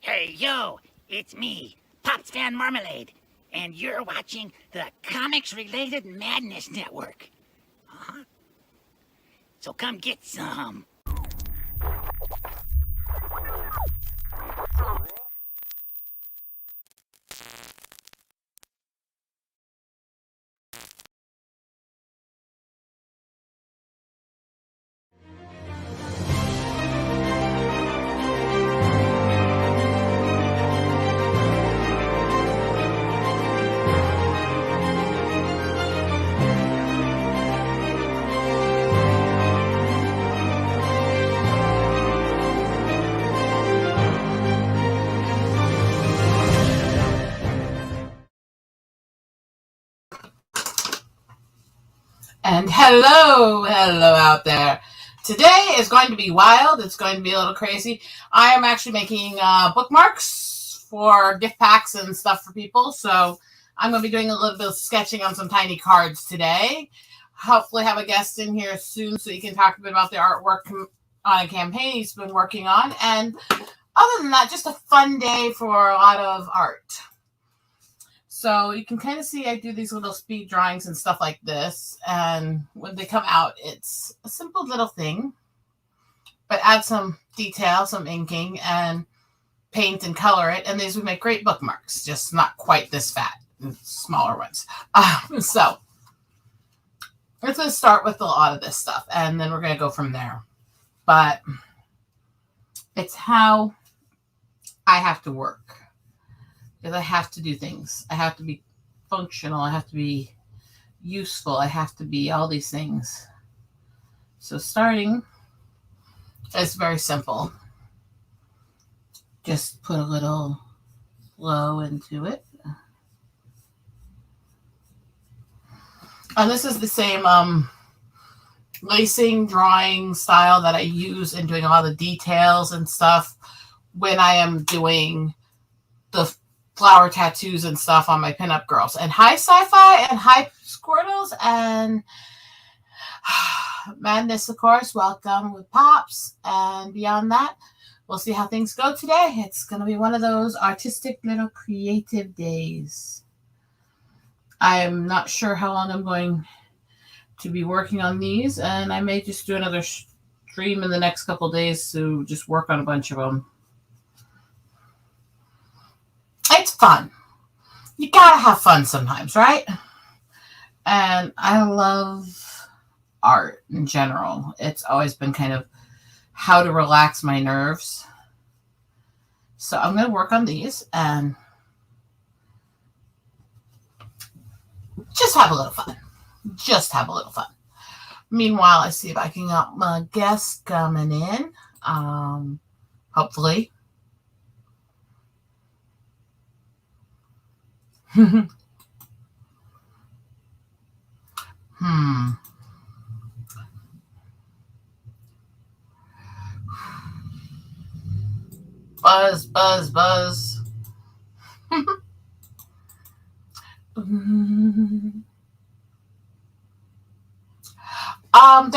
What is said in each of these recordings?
Hey, yo, it's me, Pops Van Marmalade, and you're watching the Comics-Related Madness Network. Huh? So come get some. And hello out there. Today is going to be wild. It's going to be a little crazy. I am actually making bookmarks for gift packs and stuff for people. So I'm going to be doing a little bit of sketching on some tiny cards today. Hopefully have a guest in here soon so you can talk a bit about the artwork on a campaign he's been working on. And other than that, just a fun day for a lot of art. So you can kind of see I do these little speed drawings and stuff like this. And when they come out, it's a simple little thing. But add some detail, some inking, and paint and color it. And these would make great bookmarks, just not quite this fat, smaller ones. So let's just start with a lot of this stuff. And then we're going to go from there. But it's how I have to work. Because I have to do things. I have to be functional. I have to be useful. I have to be all these things. So starting is very simple. Just put a little flow into it. And this is the same lacing drawing style that I use in doing all the details and stuff when I am doing the flower tattoos and stuff on my pinup girls. And hi sci-fi and hi squirtles and madness, of course. Welcome with Pops. And beyond that, we'll see how things go today. It's going to be one of those artistic little creative days. I'm not sure how long I'm going to be working on these, and I may just do another stream in the next couple days to just work on a bunch of them. It's fun. You gotta have fun sometimes, right? And I love art in general. It's always been kind of how to relax my nerves. So I'm going to work on these and just have a little fun. Just have a little fun. Meanwhile, I see if I can get my guest coming in. Hopefully. Buzz, buzz, buzz. There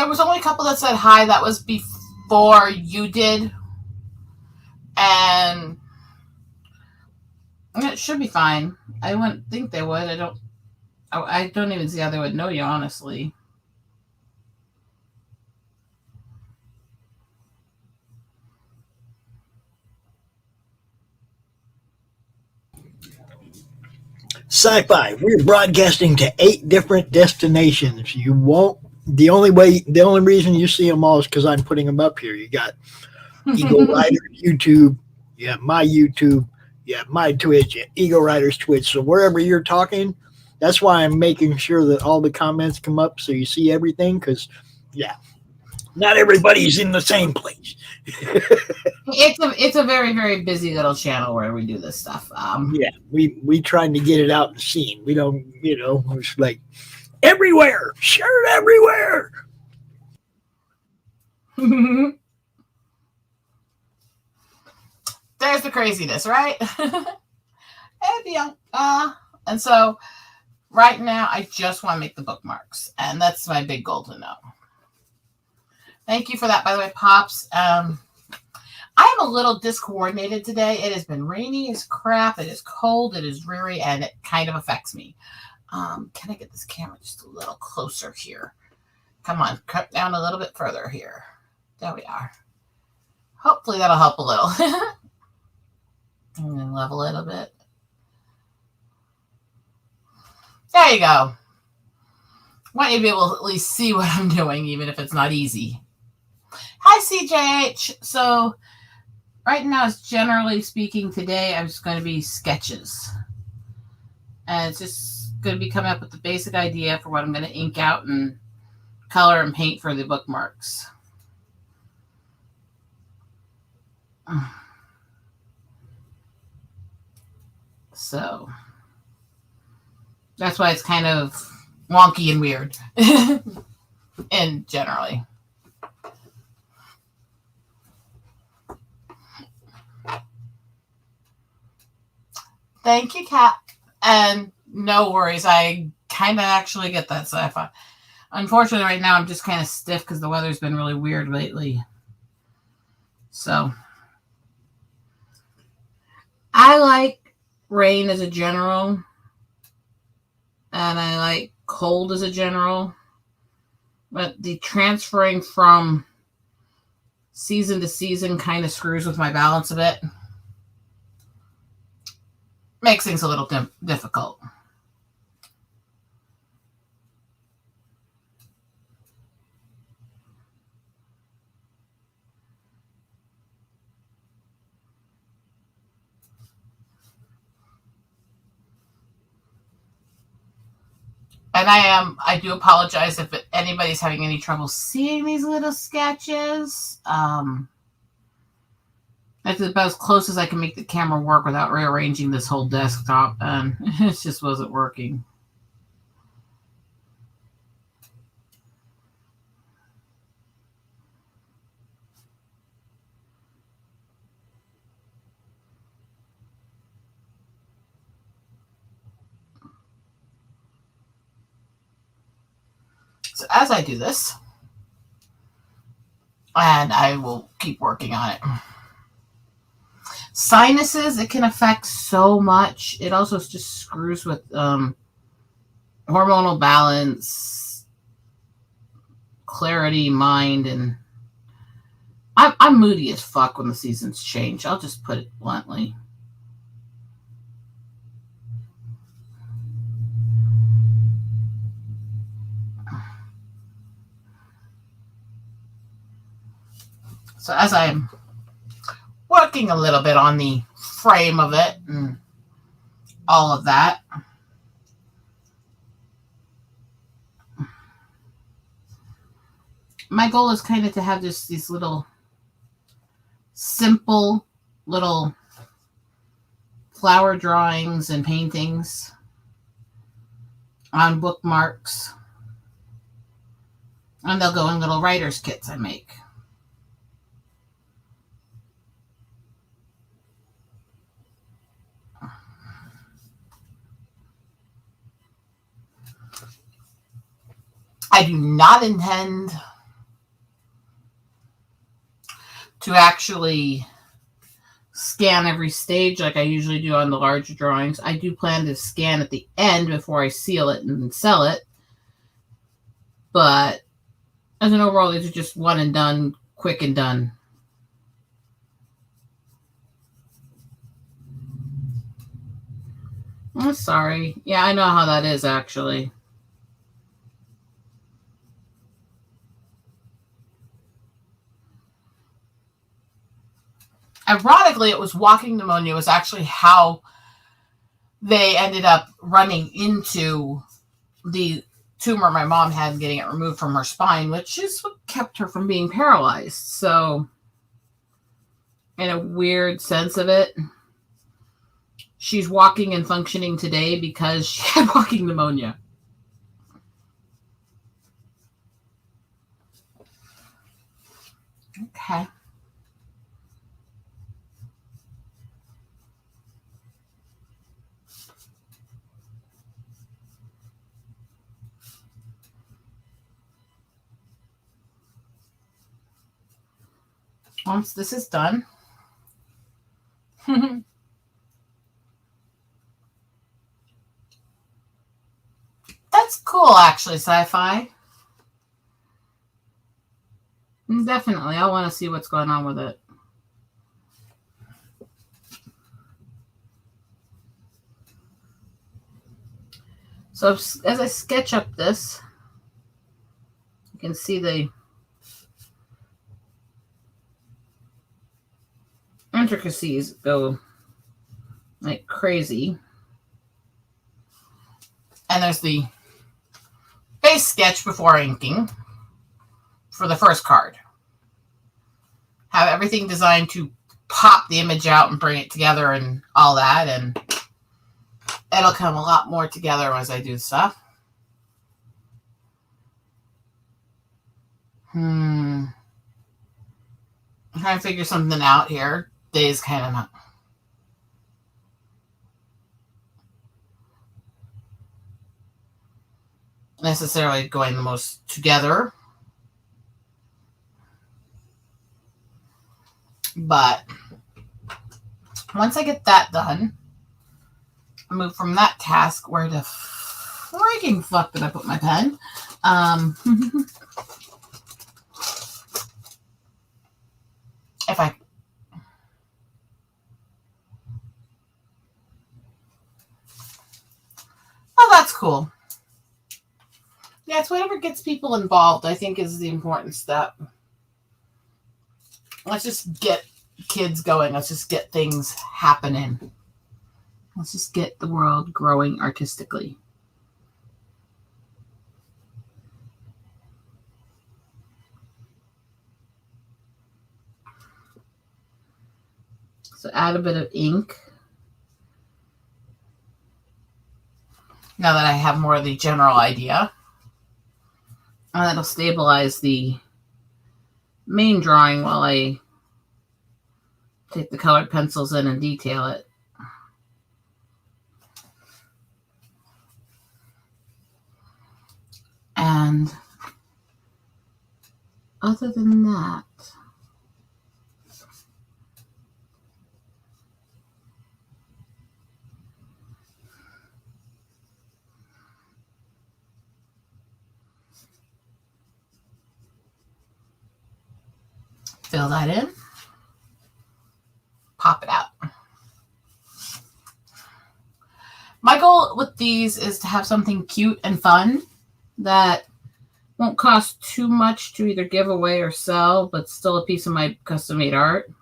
was only a couple that said hi. That was before you did. And it should be fine. I wouldn't think they would. I don't even see how they would know you, honestly. Sci-fi. We're broadcasting to 8 different destinations. You won't. The only reason you see them all is because I'm putting them up here. You got Eagle Rider YouTube. You have my YouTube. You have my Twitch. You have Eagle Rider's Twitch. So wherever you're talking, that's why I'm making sure that all the comments come up so you see everything. Because, yeah, not everybody's in the same place. It's a very, very busy little channel where we do this stuff. Yeah, we trying to get it out and seen. We don't, it's like everywhere, share it everywhere. There's the craziness, right? And so right now I just want to make the bookmarks, and that's my big goal to know. Thank you for that, by the way, Pops. I am a little discoordinated today. It has been rainy as crap. It is cold. It is dreary, and it kind of affects me. Can I get this camera just a little closer here? Come on, cut down a little bit further here. There we are. Hopefully that'll help a little. And then level it a bit. There you go. I want you to be able to at least see what I'm doing, even if it's not easy. Hi, CJH. So right now, it's generally speaking today, I'm just going to be sketches. And it's just going to be coming up with the basic idea for what I'm going to ink out and color and paint for the bookmarks. So that's why it's kind of wonky and weird. And generally. Thank you, Kat. And no worries. I kind of actually get that sci-fi. Unfortunately, right now I'm just kind of stiff because the weather's been really weird lately. So I like rain as a general. And I like cold as a general. But the transferring from season to season kind of screws with my balance a bit. Makes things a little difficult. And I do apologize if anybody's having any trouble seeing these little sketches. That's about as close as I can make the camera work without rearranging this whole desktop, and it just wasn't working. So as I do this, and I will keep working on it. Sinuses, it can affect so much. It also just screws with hormonal balance, clarity, mind, and I'm moody as fuck when the seasons change. I'll just put it bluntly. So as I'm working a little bit on the frame of it and all of that, my goal is kind of to have just these little simple little flower drawings and paintings on bookmarks, and they'll go in little writer's kits I make. I do not intend to actually scan every stage like I usually do on the larger drawings. I do plan to scan at the end before I seal it and sell it. But as an overall, these are just one and done, quick and done. I'm sorry. Yeah, I know how that is, actually. Ironically, it was walking pneumonia was actually how they ended up running into the tumor my mom had and getting it removed from her spine, which is what kept her from being paralyzed. So, in a weird sense of it, she's walking and functioning today because she had walking pneumonia. Okay. Once this is done, That's cool, actually, sci-fi. Definitely. I want to see what's going on with it. So as I sketch up this, you can see the intricacies go like crazy. And there's the base sketch before inking for the first card. Have everything designed to pop the image out and bring it together and all that, and it'll come a lot more together as I do stuff. I'm trying to figure something out here. Day's kind of not necessarily going the most together. But once I get that done, I move from that task. Where the freaking fuck did I put my pen? If I... Oh, that's cool. Yeah, it's whatever gets people involved, I think, is the important step. Let's just get kids going. Let's just get things happening. Let's just get the world growing artistically. So add a bit of ink. Now that I have more of the general idea. And that'll stabilize the main drawing while I take the colored pencils in and detail it. And other than that, fill that in, pop it out. My goal with these is to have something cute and fun that won't cost too much to either give away or sell, but still a piece of my custom-made art.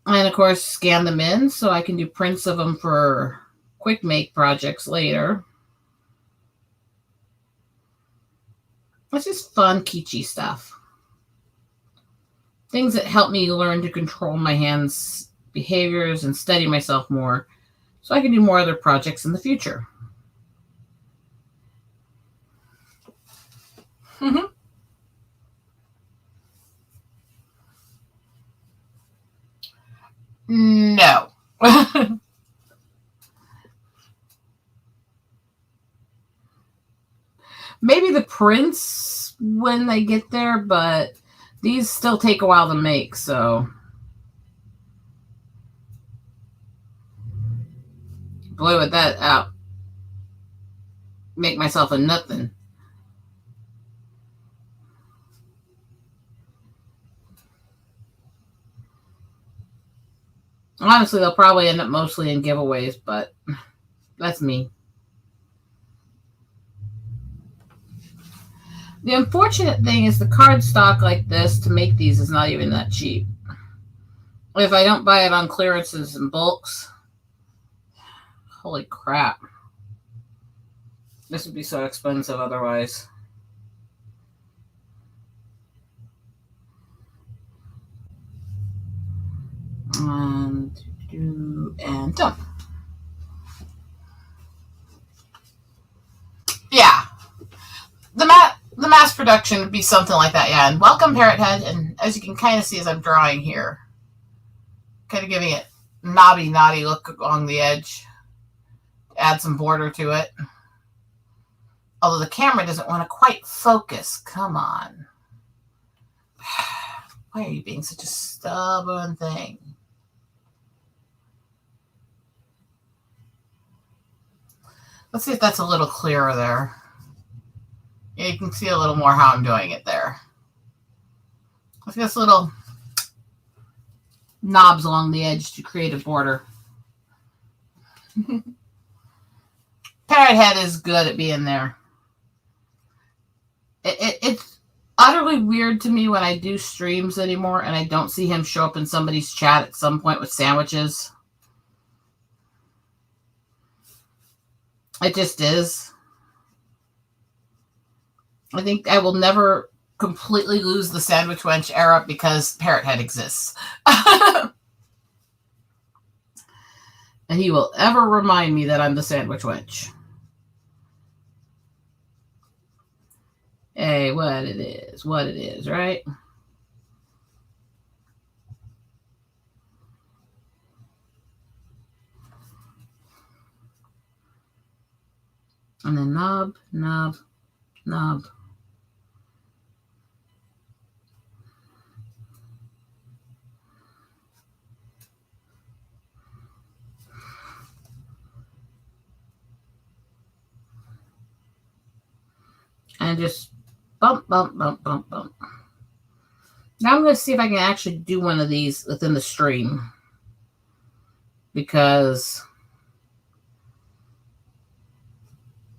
And of course, scan them in so I can do prints of them for quick make projects later. It's just fun, kitschy stuff. Things that help me learn to control my hands' behaviors and study myself more so I can do more other projects in the future. No. Maybe the prints when they get there, but these still take a while to make, so. Boy, with that out, make myself a nothing. Honestly, they'll probably end up mostly in giveaways, but that's me. The unfortunate thing is the cardstock like this to make these is not even that cheap. If I don't buy it on clearances and bulks, holy crap. This would be so expensive otherwise. And done. Yeah. The mass production would be something like that, yeah. And welcome, Parrot Head. And as you can kind of see as I'm drawing here, kind of giving it knobby look along the edge. Add some border to it. Although the camera doesn't want to quite focus. Come on. Why are you being such a stubborn thing? Let's see if that's a little clearer there. Yeah, you can see a little more how I'm doing it there. Let's get little knobs along the edge to create a border. Parrot head is good at being there. It's utterly weird to me when I do streams anymore and I don't see him show up in somebody's chat at some point with sandwiches. It just is. I think I will never completely lose the sandwich wench era because Parrot Head exists. And he will ever remind me that I'm the sandwich wench. Hey, what it is, right? And then knob, knob, knob. And just bump, bump, bump, bump, bump. Now I'm going to see if I can actually do one of these within the stream. Because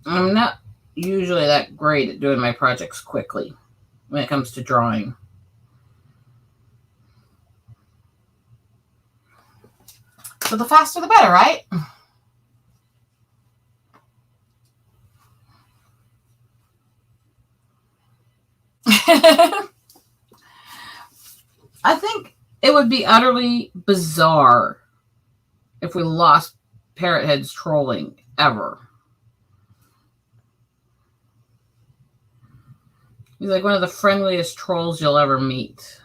I'm not usually that great at doing my projects quickly when it comes to drawing. So the faster the better, right? I think it would be utterly bizarre if we lost Parrot Head's trolling ever. He's like one of the friendliest trolls you'll ever meet.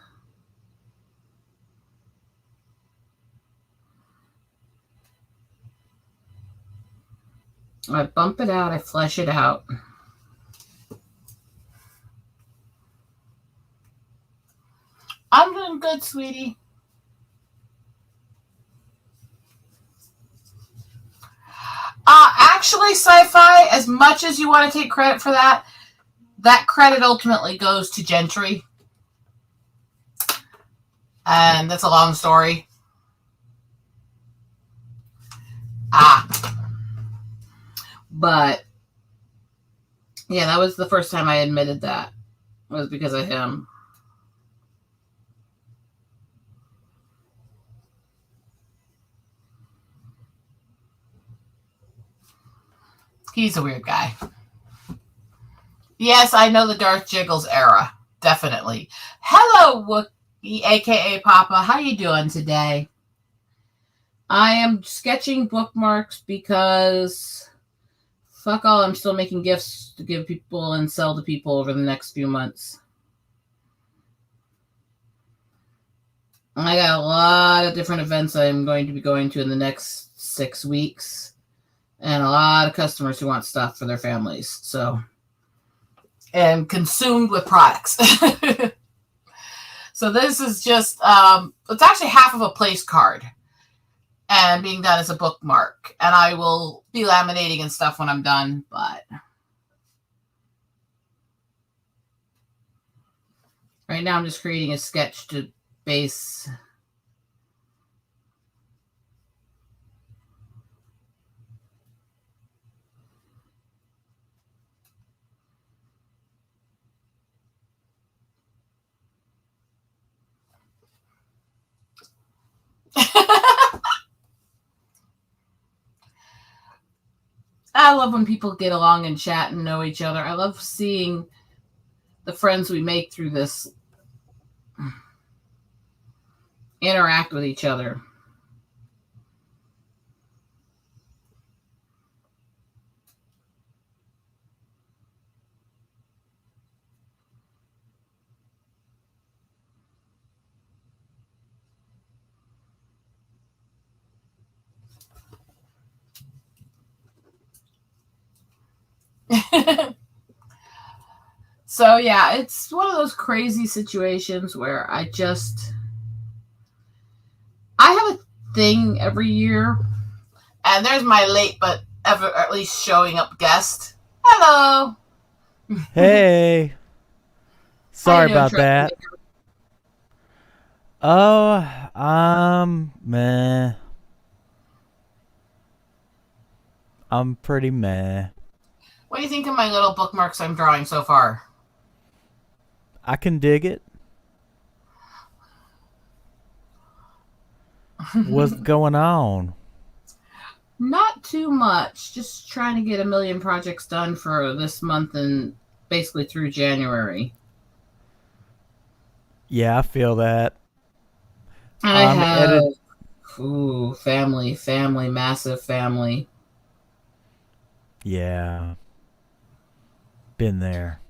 I bump it out, I flesh it out. I'm doing good, sweetie. Actually, Sci-Fi, as much as you want to take credit for that, that credit ultimately goes to Gentry. And that's a long story. But, yeah, that was the first time I admitted that. It was because of him. He's a weird guy. Yes, I know the Darth Jiggles era. Definitely. Hello, Wookie, a.k.a. Papa. How you doing today? I am sketching bookmarks because fuck all, I'm still making gifts to give people and sell to people over the next few months. I got a lot of different events I'm going to be going to in the next 6 weeks. And a lot of customers who want stuff for their families. So, and consumed with products. So this is just, it's actually half of a place card. And being done as a bookmark. And I will be laminating and stuff when I'm done. But right now I'm just creating a sketch to base. I love when people get along and chat and know each other. I love seeing the friends we make through this interact with each other. So yeah, it's one of those crazy situations where I have a thing every year, and there's my late but ever, or at least showing up guest. Hello. Hey. Sorry about that. Oh, meh. I'm pretty meh. What do you think of my little bookmarks I'm drawing so far? I can dig it. What's going on? Not too much. Just trying to get 1 million projects done for this month and basically through January. Yeah, I feel that. I have family, massive family. Yeah. Been there.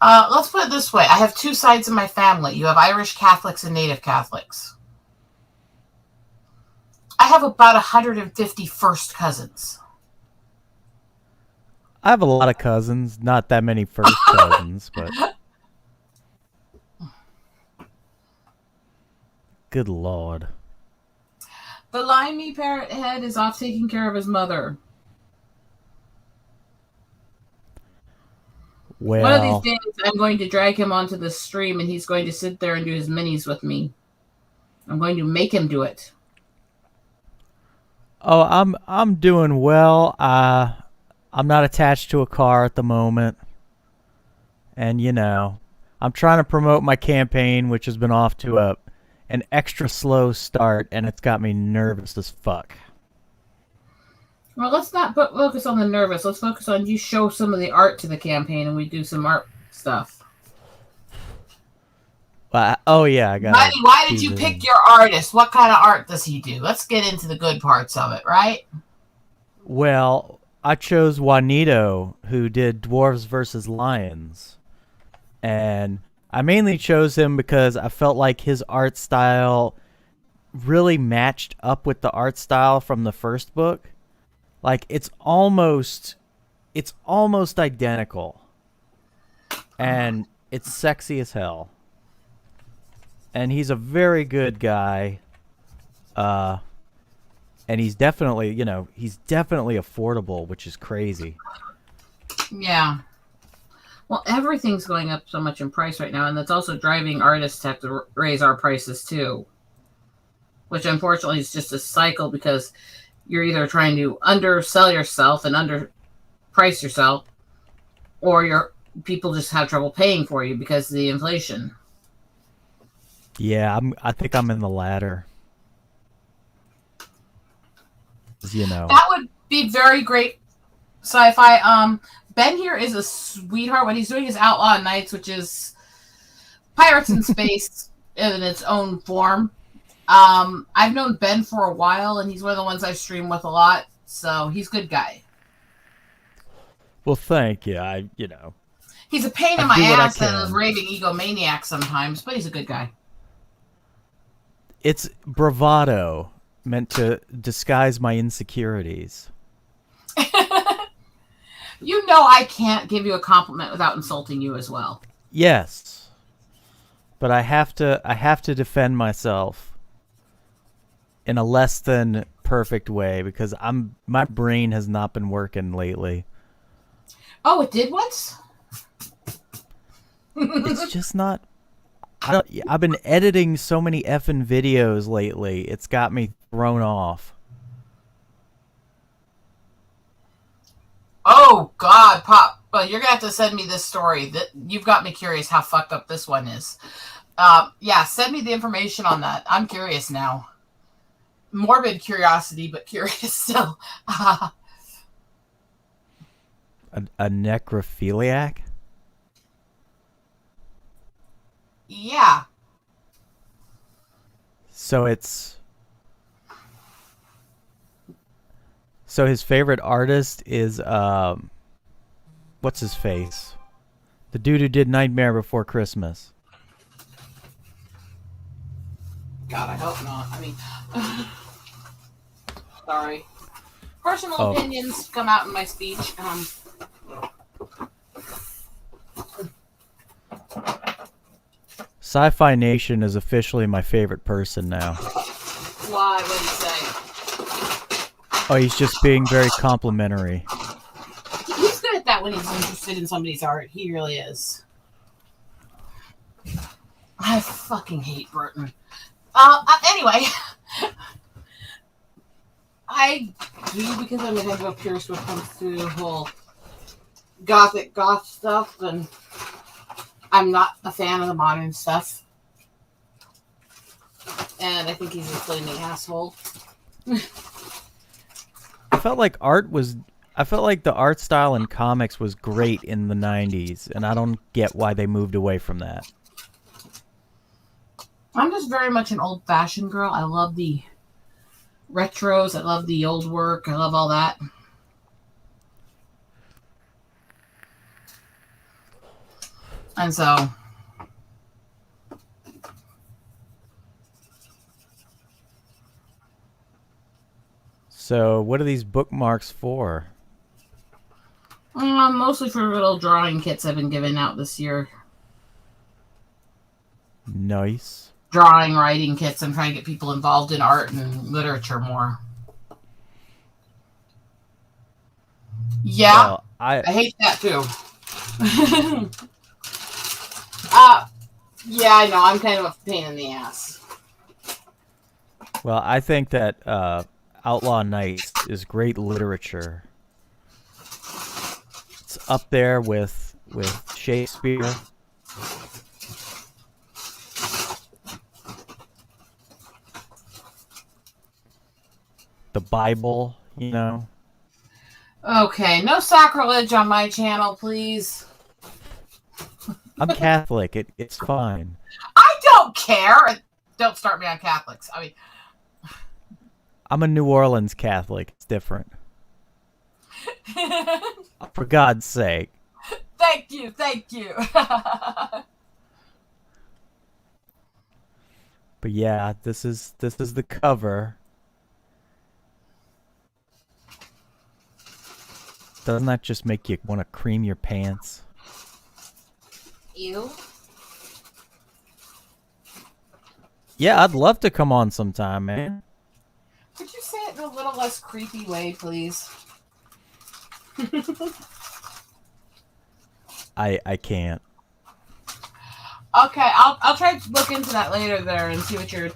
Let's put it this way. I have 2 sides of my family. You have Irish Catholics and Native Catholics. I have about 150 first cousins. I have a lot of cousins. Not that many first cousins, but... Good Lord. The limey parrot head is off taking care of his mother. Well, one of these days, I'm going to drag him onto the stream, and he's going to sit there and do his minis with me. I'm going to make him do it. Oh, I'm doing well. I'm not attached to a car at the moment, and you know, I'm trying to promote my campaign, which has been off to an extra slow start, and it's got me nervous as fuck. Well, let's not focus on the nervous. Let's focus on you show some of the art to the campaign, and we do some art stuff. Oh yeah, I got. Buddy, why did you pick your artist? What kind of art does he do? Let's get into the good parts of it, right? Well, I chose Juanito, who did Dwarves vs. Lions, and I mainly chose him because I felt like his art style really matched up with the art style from the first book. Like it's almost identical, and it's sexy as hell. And he's a very good guy, and he's definitely, he's definitely affordable, which is crazy. Yeah. Well, everything's going up so much in price right now, and that's also driving artists to have to raise our prices too. Which unfortunately is just a cycle because you're either trying to undersell yourself and underprice yourself, or people just have trouble paying for you because of the inflation. Yeah, I think I'm in the latter. That would be very great sci-fi. Ben here is a sweetheart. What he's doing is Outlaw Nights, which is pirates in space in its own form. I've known Ben for a while, and he's one of the ones I stream with a lot, so he's a good guy. Well, thank you. He's a pain in my ass and a raving egomaniac sometimes, but he's a good guy. It's bravado meant to disguise my insecurities. You know I can't give you a compliment without insulting you as well. Yes. But I have to defend myself in a less than perfect way because my brain has not been working lately. Oh, it did once? It's just not. I've been editing so many effing videos lately. It's got me thrown off. Oh, God, Pop. Well, you're going to have to send me this story. You've got me curious how fucked up this one is. Yeah, send me the information on that. I'm curious now. Morbid curiosity, but curious still. A necrophiliac? Yeah. So his favorite artist is what's his face? The dude who did Nightmare Before Christmas. God, I hope not. I mean, sorry. Personal opinions come out in my speech. Sci-Fi Nation is officially my favorite person now. Why? What do you say? Oh, he's just being very complimentary. He's good at that when he's interested in somebody's art. He really is. I fucking hate Burton. Anyway, I do, because I'm a head of a purist when it comes to the whole goth stuff, and I'm not a fan of the modern stuff. And I think he's a flaming asshole. I felt like the art style in comics was great in the 90s, and I don't get why they moved away from that. I'm just very much an old-fashioned girl. I love the retros. I love the old work. I love all that. And so... So, what are these bookmarks for? Mostly for little drawing kits I've been giving out this year. Nice. Drawing, writing kits. I'm trying to get people involved in art and literature more. Yeah, Well, I hate that too. Yeah, I know. I'm kind of a pain in the ass. Well, I think that Outlaw Nights is great literature. It's up there with Shakespeare. The Bible, you know. Okay, no sacrilege on my channel, please. I'm Catholic. It's fine. I don't care. Don't start me on Catholics. I mean, I'm a New Orleans Catholic. It's different. For God's sake. thank you. But yeah, this is the cover. Doesn't that just make you want to cream your pants? Ew. Yeah, I'd love to come on sometime, man. Could you say it in a little less creepy way, please? I can't. Okay, I'll try to look into that later there and see what you're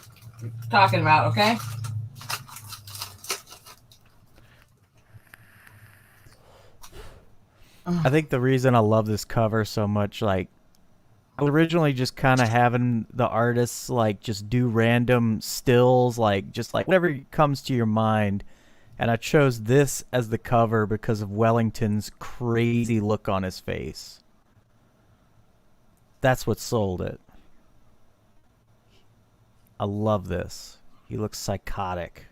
talking about, okay? I think the reason I love this cover so much, like, I was originally just kind of having the artists, like, just do random stills, like, just, like, whatever comes to your mind. And I chose this as the cover because of Wellington's crazy look on his face. That's what sold it. I love this. He looks psychotic.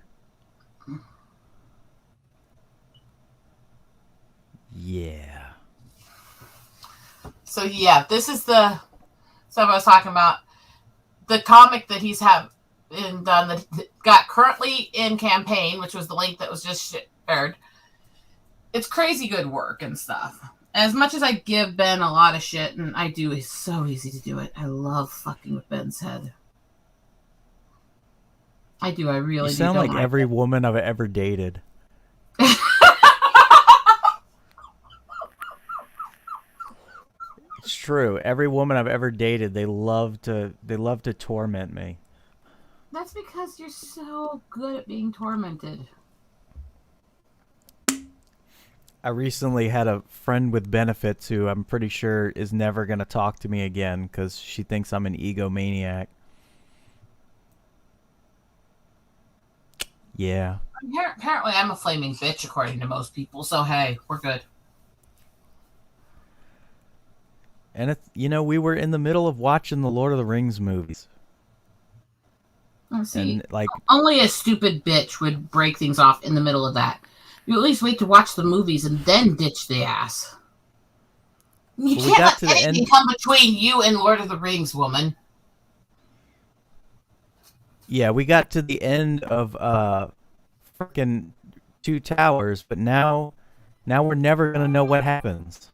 Yeah. So yeah, this is the stuff I was talking about. The comic that he's done that got currently in campaign, which was the link that was just shared. It's crazy good work and stuff. As much as I give Ben a lot of shit, and I do, it's so easy to do it. I love fucking with Ben's head. I do. I really do. You sound like every woman I've ever dated. It's true. Every woman I've ever dated, they love to torment me. That's because you're so good at being tormented. I recently had a friend with benefits who I'm pretty sure is never going to talk to me again because she thinks I'm an egomaniac. Yeah. Apparently, I'm a flaming bitch, according to most people. So hey, we're good. And it's, you know, we were in the middle of watching the Lord of the Rings movies. Let's see. And like, only a stupid bitch would break things off in the middle of that. You at least wait to watch the movies and then ditch the ass. You well, can't let anything come between you and Lord of the Rings, woman. Yeah, we got to the end of freaking Two Towers, but now we're never gonna know what happens.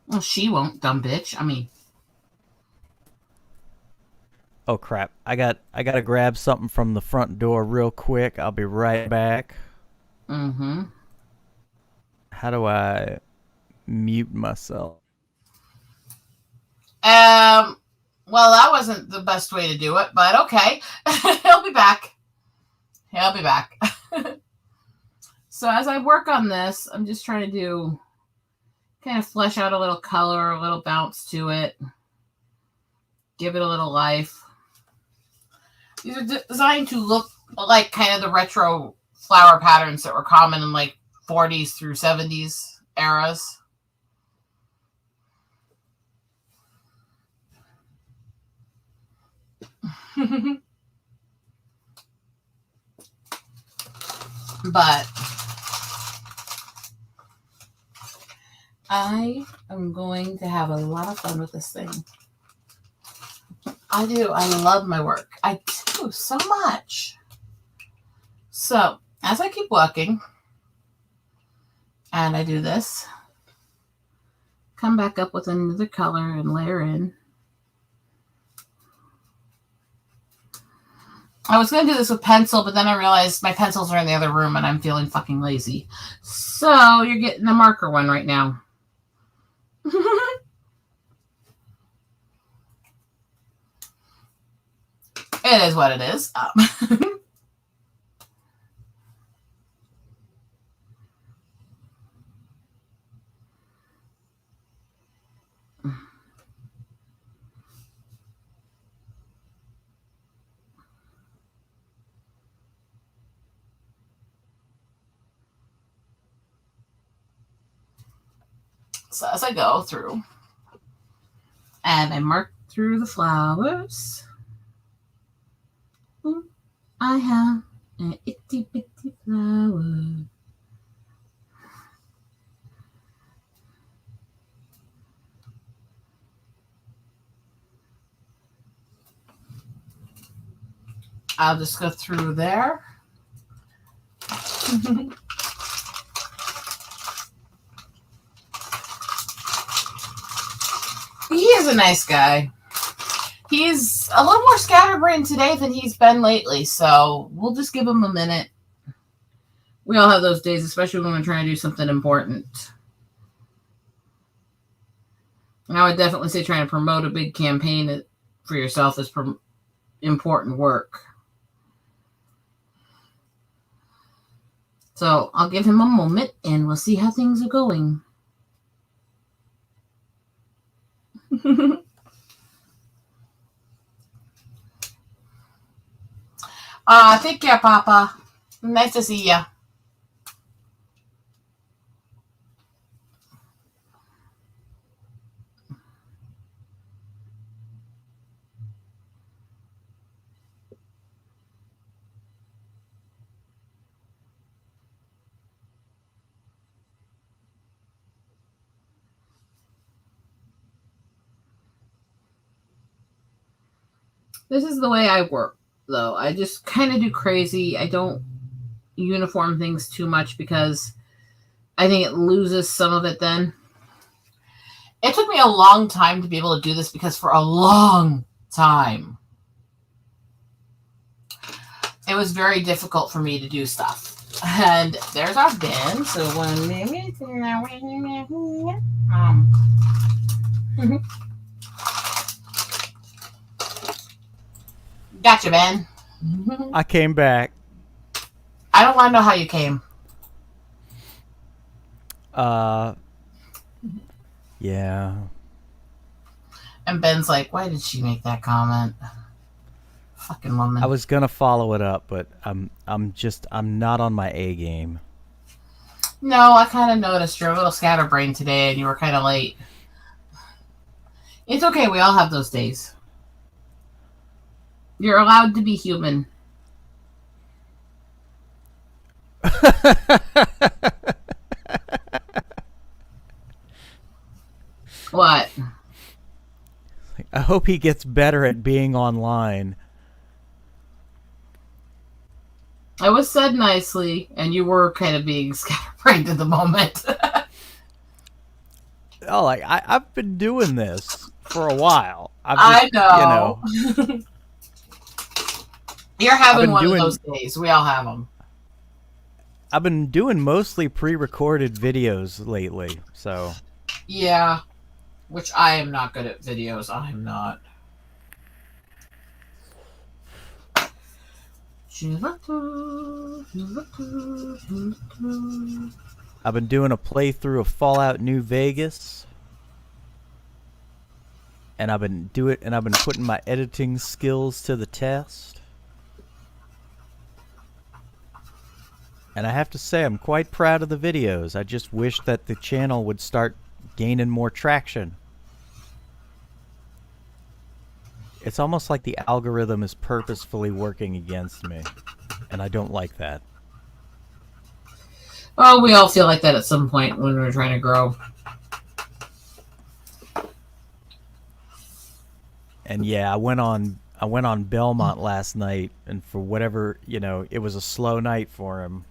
Well, she won't, dumb bitch. I mean, Oh crap! I gotta grab something from the front door real quick. I'll be right back. Mm-hmm. How do I mute myself? Well, that wasn't the best way to do it, but okay. He'll be back. He'll be back. So as I work on this, I'm just trying to kind of flesh out a little color, a little bounce to it. Give it a little life. These are designed to look like kind of the retro flower patterns that were common in like 40s through 70s eras. But I am going to have a lot of fun with this thing. I do. I love my work. I do so much. So as I keep working and I do this, come back up with another color and layer in. I was going to do this with pencil, but then I realized my pencils are in the other room and I'm feeling fucking lazy. So you're getting a marker one right now. It is what it is. So as I go through and I mark through the flowers, I have an itty bitty flower. I'll just go through there. He is a nice guy. He's a little more scatterbrained today than he's been lately, so we'll just give him a minute. We all have those days, especially when we're trying to do something important. And I would definitely say trying to promote a big campaign for yourself is important work. So I'll give him a moment and we'll see how things are going. Take care, Papa. Nice to see ya. This is the way I work, though. I just kind of do crazy. I don't uniform things too much because I think it loses some of it then. It took me a long time to be able to do this because for a long time, it was very difficult for me to do stuff. And there's our bin. So one minute. Gotcha, Ben. I came back. I don't want to know how you came. Yeah. And Ben's like, why did she make that comment? Fucking woman. I was gonna follow it up, but I'm not on my A game. No, I kind of noticed you're a little scatterbrained today and you were kind of late. It's okay. We all have those days. You're allowed to be human. What? I hope he gets better at being online. I was said nicely, and you were kind of being scatterbrained at the moment. Oh, like I've been doing this for a while. I know. You know. You're having been one doing- of those days. We all have them. I've been doing mostly pre-recorded videos lately, so Yeah, which I am not good at videos. I am not. I've been doing a playthrough of Fallout New Vegas, and I've been putting my editing skills to the test. And I have to say, I'm quite proud of the videos. I just wish that the channel would start gaining more traction. It's almost like the algorithm is purposefully working against me, and I don't like that. Well, we all feel like that at some point when we're trying to grow. And yeah, I went on Belmont last night, and for whatever, it was a slow night for him.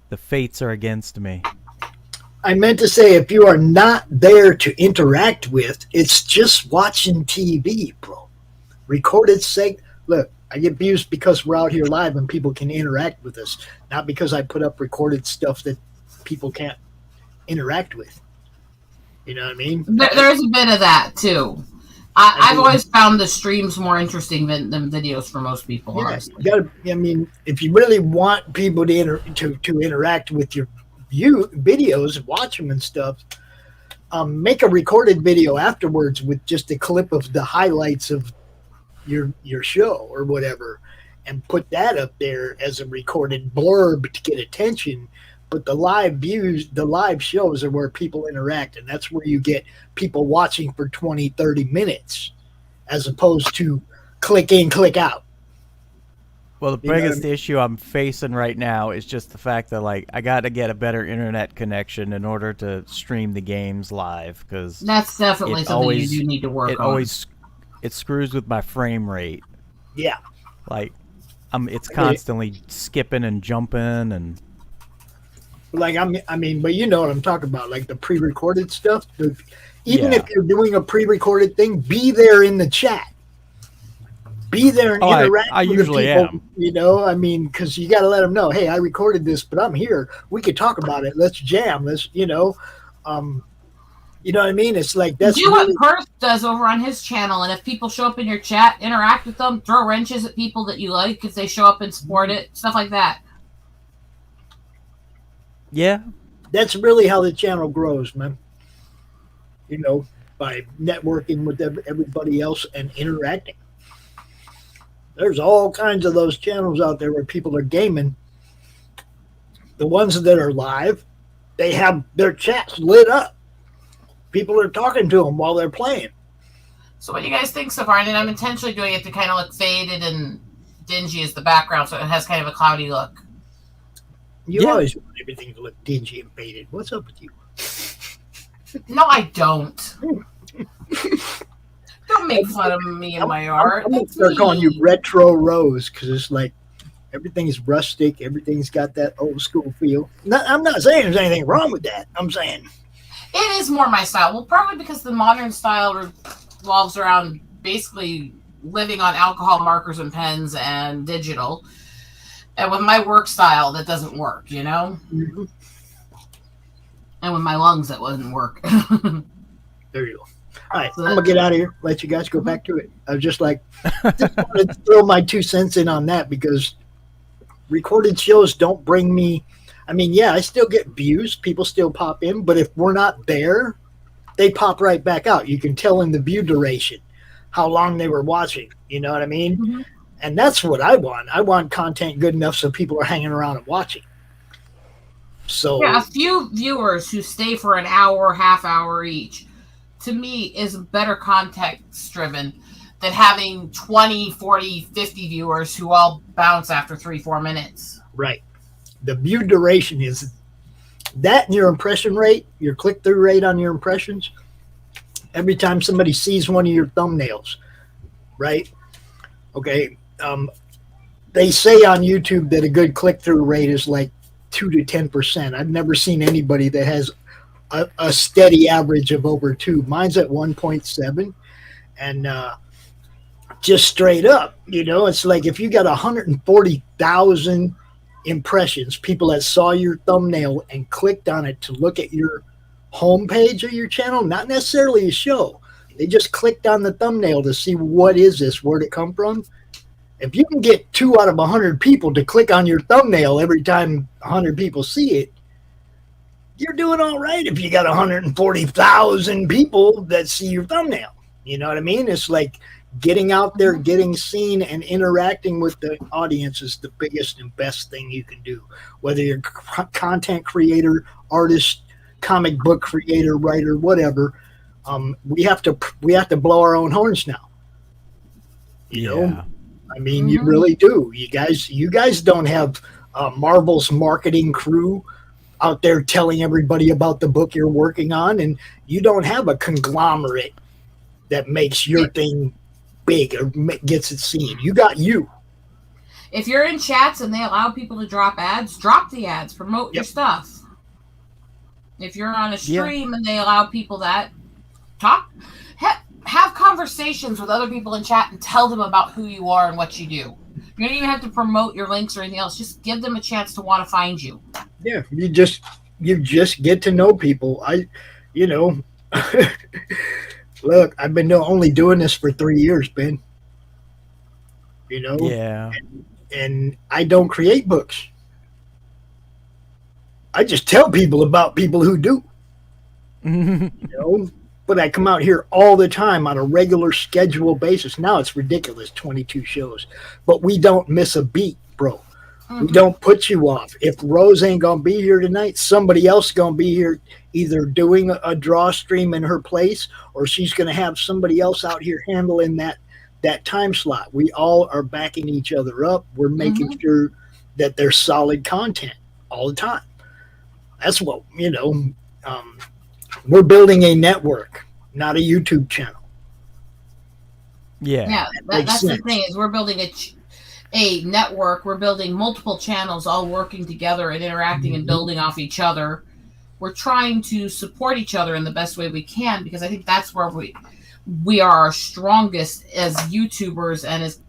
The fates are against me. I meant to say, if you are not there to interact with, it's just watching TV, bro. Recorded look, I get views because we're out here live and people can interact with us, not because I put up recorded stuff that people can't interact with. You know what I mean? There's a bit of that too. I've always found the streams more interesting than videos for most people. Yes, if you really want people to interact with your videos, watch them and stuff, make a recorded video afterwards with just a clip of the highlights of your show or whatever, and put that up there as a recorded blurb to get attention. But the live shows are where people interact, and that's where you get people watching for 20, 30 minutes as opposed to click in, click out. Well, the biggest issue I'm facing right now is just the fact that, I got to get a better internet connection in order to stream the games live, because that's definitely something you do need to work on. It screws with my frame rate. Yeah. It's constantly skipping and jumping and... but you know what I'm talking about, like the pre-recorded stuff. Even if you're doing a pre-recorded thing, be there in the chat. Be there and interact I with usually the people, am. Because you got to let them know, hey, I recorded this, but I'm here. We could talk about it. Let's jam. Let's, you know what I mean? It's like that's do what Perth does over on his channel, and if people show up in your chat, interact with them, throw wrenches at people that you like if they show up and support it, stuff like that. Yeah. That's really how the channel grows, man. By networking with everybody else and interacting. There's all kinds of those channels out there where people are gaming. The ones that are live, they have their chats lit up. People are talking to them while they're playing. So what do you guys think so far? And I'm intentionally doing it to kind of look faded and dingy as the background, so it has kind of a cloudy look. You always want everything to look dingy and faded. What's up with you? No, I don't. Don't make fun of me and my art. I'm going to start calling you Retro Rose because it's like everything's rustic. Everything's got that old school feel. I'm not saying there's anything wrong with that. I'm saying it is more my style. Well, probably because the modern style revolves around basically living on alcohol markers and pens and digital. And with my work style, that doesn't work, Mm-hmm. And with my lungs, that wouldn't work. There you go. All right, I'm going to get out of here. Let you guys go back to it. I was just wanted to throw my 2 cents in on that because recorded shows don't bring me... I still get views. People still pop in. But if we're not there, they pop right back out. You can tell in the view duration how long they were watching. You know what I mean? Mm-hmm. And that's what I want. I want content good enough so people are hanging around and watching. So yeah, a few viewers who stay for an hour, half hour each, to me, is better context driven than having 20, 40, 50 viewers who all bounce after 3-4 minutes. Right. The view duration is that, and your impression rate, your click-through rate on your impressions, every time somebody sees one of your thumbnails, right? Okay. They say on YouTube that a good click-through rate is like 2 to 10%. I've never seen anybody that has a steady average of over 2. Mine's at 1.7, and just straight up, it's like if you got 140,000 impressions, people that saw your thumbnail and clicked on it to look at your homepage of your channel, not necessarily a show. They just clicked on the thumbnail to see what is this, where'd it come from. If you can get 2 out of 100 people to click on your thumbnail every time 100 people see it, you're doing all right. If you got 140,000 people that see your thumbnail, you know what I mean? It's like getting out there, getting seen, and interacting with the audience is the biggest and best thing you can do. Whether you're a content creator, artist, comic book creator, writer, whatever, we have to blow our own horns now. You know, I mean, you really do. You guys don't have Marvel's marketing crew out there telling everybody about the book you're working on, and you don't have a conglomerate that makes your thing big or gets it seen. You got you. If you're in chats and they allow people to drop ads, drop the ads, promote your stuff. If you're on a stream and they allow people that, talk, have conversations with other people in chat and tell them about who you are and what you do. You don't even have to promote your links or anything else. Just give them a chance to want to find you. Yeah, you just get to know people. Look, I've been only doing this for 3 years, Ben. And I don't create books. I just tell people about people who do. But I come out here all the time on a regular schedule basis. Now it's ridiculous, 22 shows. But we don't miss a beat, bro. We don't put you off. If Rose ain't going to be here tonight, somebody else going to be here either doing a draw stream in her place, or she's going to have somebody else out here handling that time slot. We all are backing each other up. We're making sure that there's solid content all the time. That's what, we're building a network, not a YouTube channel. That's the thing, is we're building a network. We're building multiple channels all working together and interacting and building off each other. We're trying to support each other in the best way we can, because I think that's where we are our strongest as YouTubers and as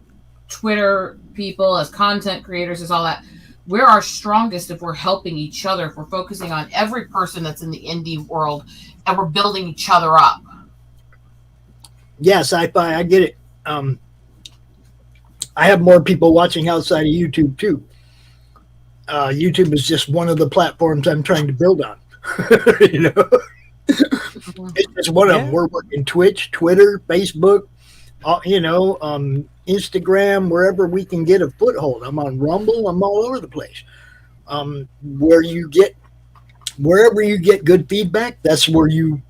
Twitter people, as content creators, as all that. We're our strongest if we're helping each other, if we're focusing on every person that's in the indie world and we're building each other up. Yes, I get it. I have more people watching outside of YouTube too. YouTube is just one of the platforms I'm trying to build on. It's just one of them. We're working Twitch, Twitter, Facebook, Instagram, wherever we can get a foothold. I'm on Rumble. I'm all over the place. Wherever you get good feedback, that's where you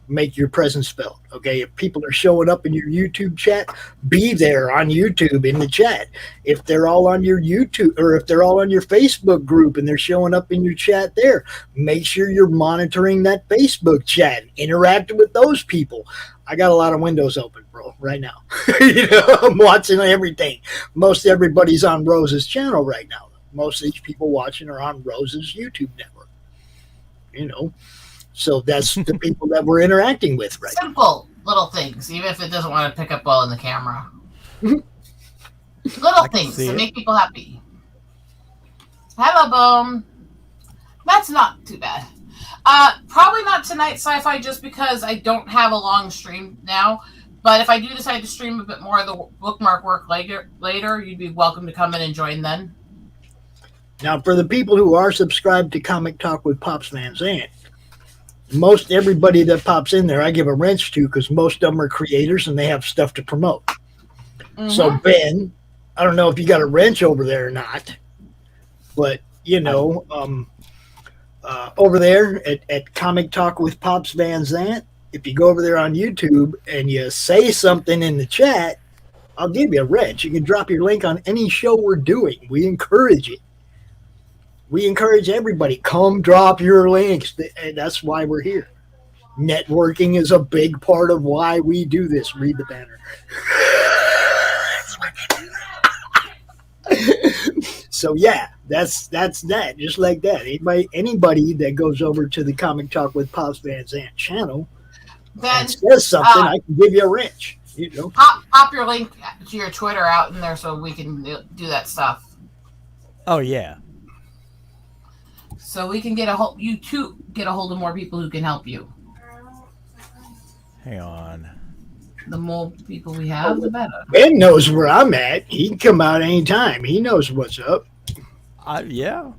make your presence felt. Okay, if people are showing up in your YouTube chat, be there on YouTube in the chat. If they're all on your YouTube, or if they're all on your Facebook group and they're showing up in your chat there, make sure you're monitoring that Facebook chat, interacting with those people. I got a lot of windows open, bro, right now. I'm watching everything. Most everybody's on Rose's channel right now. Most of these people watching are on Rose's YouTube network. So that's the people that we're interacting with right now. Simple little things, even if it doesn't want to pick up well in the camera. Little things to make people happy. Hello, Boom. That's not too bad. Probably not tonight, Sci-Fi, just because I don't have a long stream now. But if I do decide to stream a bit more of the bookmark work later, you'd be welcome to come in and join then. Now, for the people who are subscribed to Comic Talk with Pops Van Zandt, most everybody that pops in there, I give a wrench to, because most of them are creators and they have stuff to promote. So, Ben, I don't know if you got a wrench over there or not, but, over there at Comic Talk with Pops Van Zandt, if you go over there on YouTube and you say something in the chat, I'll give you a wrench. You can drop your link on any show we're doing. We encourage it. We encourage everybody, come drop your links. That's why we're here. Networking is a big part of why we do this. Read the banner. So yeah, that's that. Just like that. Anybody that goes over to the Comic Talk with Pops Van Zandt channel and says something, I can give you a wrench. You know, Pop your link to your Twitter out in there so we can do that stuff. Oh yeah. So we can get you too get a hold of more people who can help you. Hang on. The more people we have, the better. Ben knows where I'm at. He can come out anytime. He knows what's up. Yeah.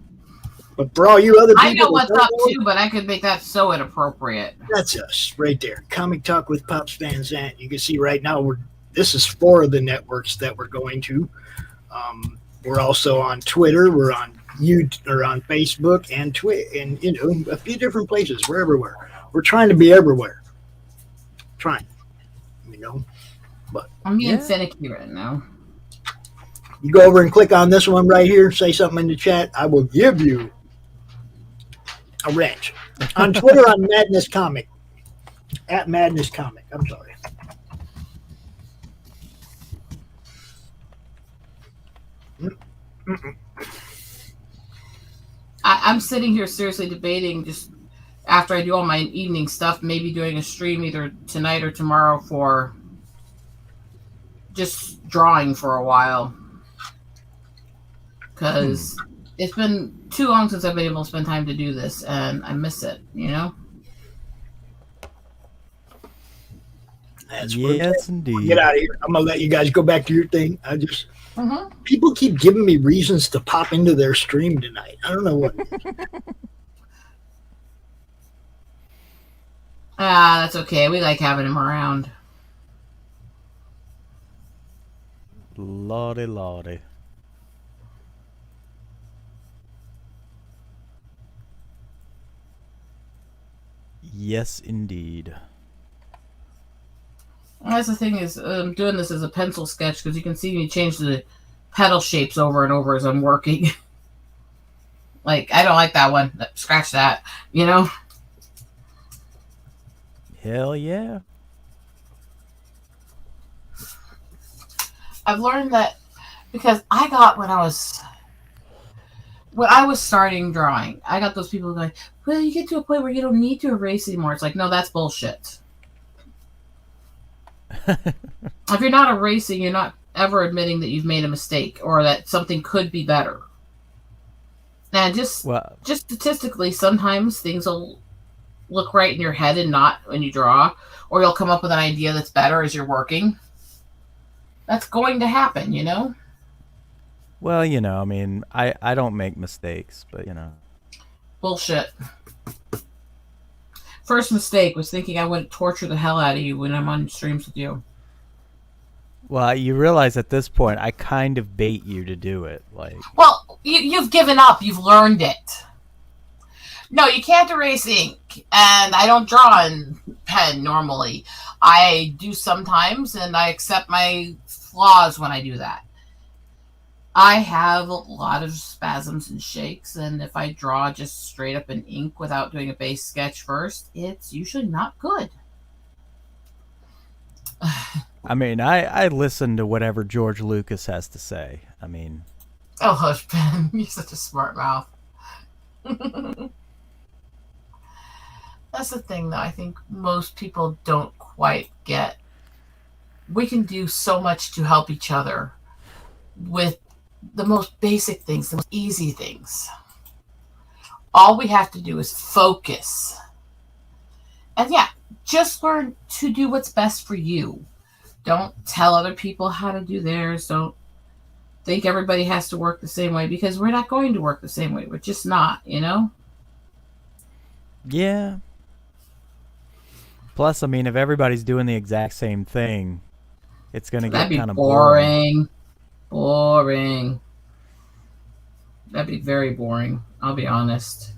But for all you other people, I know what's up too, but I could make that so inappropriate. That's us right there. Comic Talk with Pops Van Zant. You can see right now this is 4 of the networks that we're going to. We're also on Twitter. We're on YouTube or on Facebook and Twitter, and a few different places. We're everywhere. We're trying to be everywhere. Trying, But I'm being finicky right now. You go over and click on this one right here. Say something in the chat. I will give you a wrench. On Twitter, on Madness Comic. At Madness Comic. I'm sorry. I'm sitting here seriously debating, just after I do all my evening stuff, maybe doing a stream either tonight or tomorrow for just drawing for a while. Because it's been too long since I've been able to spend time to do this, and I miss it, Yes, indeed. Get out of here. I'm going to let you guys go back to your thing. People keep giving me reasons to pop into their stream tonight. I don't know what. That's okay. We like having him around. Lordy, lordy. Yes, indeed. That's the thing is, I'm doing this as a pencil sketch because you can see me change the petal shapes over and over as I'm working. Like, I don't like that one. Scratch that, Hell yeah. I've learned that because I got when I was starting drawing, I got those people going, well, you get to a point where you don't need to erase anymore. It's like, no, that's bullshit. If you're not erasing, you're not ever admitting that you've made a mistake or that something could be better. And just statistically, sometimes things will look right in your head and not when you draw, or you'll come up with an idea that's better as you're working. That's going to happen, Well, I mean, I don't make mistakes, but, Bullshit. First mistake was thinking I wouldn't torture the hell out of you when I'm on streams with you. Well, you realize at this point, I kind of bait you to do it. Well, you've given up. You've learned it. No, you can't erase ink. And I don't draw in pen normally. I do sometimes, and I accept my flaws when I do that. I have a lot of spasms and shakes, and if I draw just straight up in ink without doing a base sketch first, it's usually not good. I mean, I listen to whatever George Lucas has to say. I mean... Oh, hush, Ben. You're such a smart mouth. That's the thing, though. I think most people don't quite get. We can do so much to help each other with the most basic things, the most easy things. All we have to do is focus. And yeah, just learn to do what's best for you. Don't tell other people how to do theirs. Don't think everybody has to work the same way, because we're not going to work the same way. We're just not, Yeah. Plus, I mean, if everybody's doing the exact same thing, it's going to get kind of boring. Boring. That'd be very boring. I'll be honest.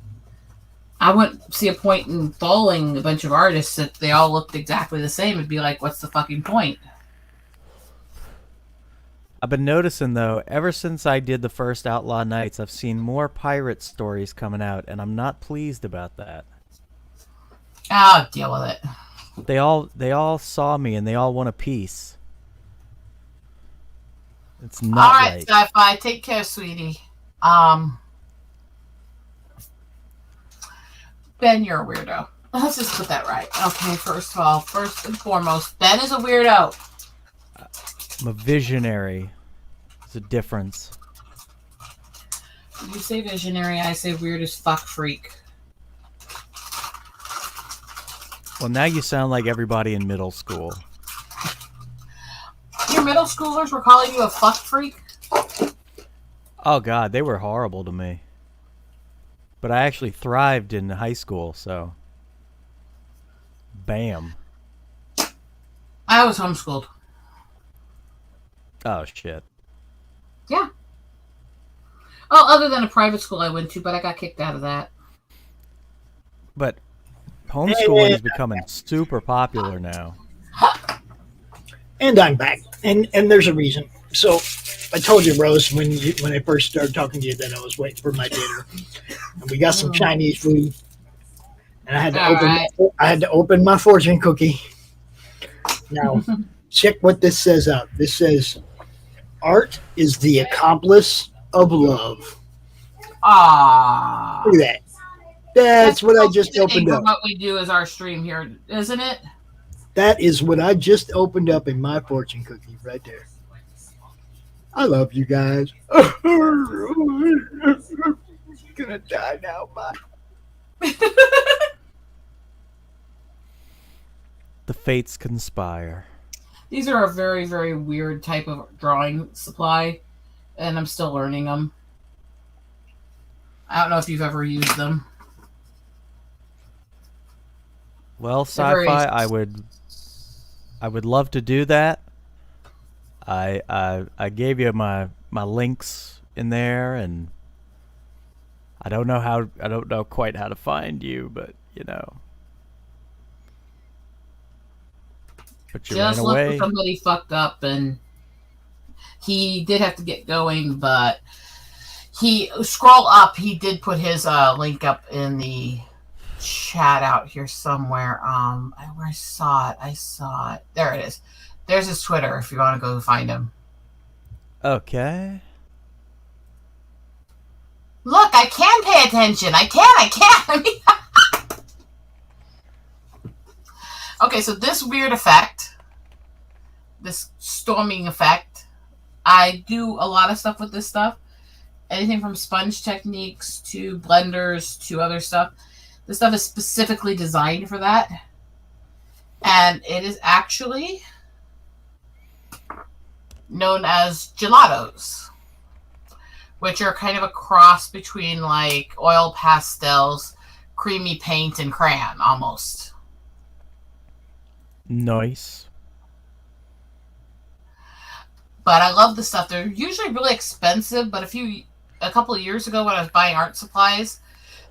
I wouldn't see a point in following a bunch of artists if they all looked exactly the same. It'd be like, what's the fucking point? I've been noticing, though, ever since I did the first Outlaw Nights, I've seen more pirate stories coming out, and I'm not pleased about that. I'll deal with it. They all saw me, and they all want a piece. It's not all right, right. Sci-Fi. Take care, sweetie. Ben, you're a weirdo. Let's just put that right. Okay, first and foremost, Ben is a weirdo. I'm a visionary. There's a difference. You say visionary, I say weird as fuck freak. Well, now you sound like everybody in middle school. Your middle schoolers were calling you a fuck freak? Oh, God, they were horrible to me. But I actually thrived in high school, so... Bam. I was homeschooled. Oh, shit. Yeah. Oh, other than a private school I went to, but I got kicked out of that. But homeschooling is becoming super popular now. And I'm back, and there's a reason. So I told you, Rose, when I first started talking to you, that I was waiting for my dinner, and we got some Chinese food, and I had to open my fortune cookie. Now, check what this says out. This says, "Art is the accomplice of love." Ah, Look at that. That's what I just opened up. What we do is our stream here, isn't it? That is what I just opened up in my fortune cookie right there. I love you guys. Gonna die now. Bye. The fates conspire. These are a very, very weird type of drawing supply, and I'm still learning them. I don't know if you've ever used them. Well, sci-fi, I would love to do that. I gave you my links in there, and I don't know quite how to find you, but you know. But you Just ran looked away. for somebody fucked up, and he did have to get going, but he scroll up. He did put his link up in the chat out here somewhere. I saw it. There it is. There's his Twitter if you want to go find him. Okay. Look, I can pay attention. I can. Okay, so this weird effect, this storming effect, I do a lot of stuff with this stuff. Anything from sponge techniques to blenders to other stuff. This stuff is specifically designed for that. And it is actually known as gelatos, which are kind of a cross between like oil pastels, creamy paint, and crayon almost. Nice. But I love the stuff. They're usually really expensive, but a couple of years ago when I was buying art supplies,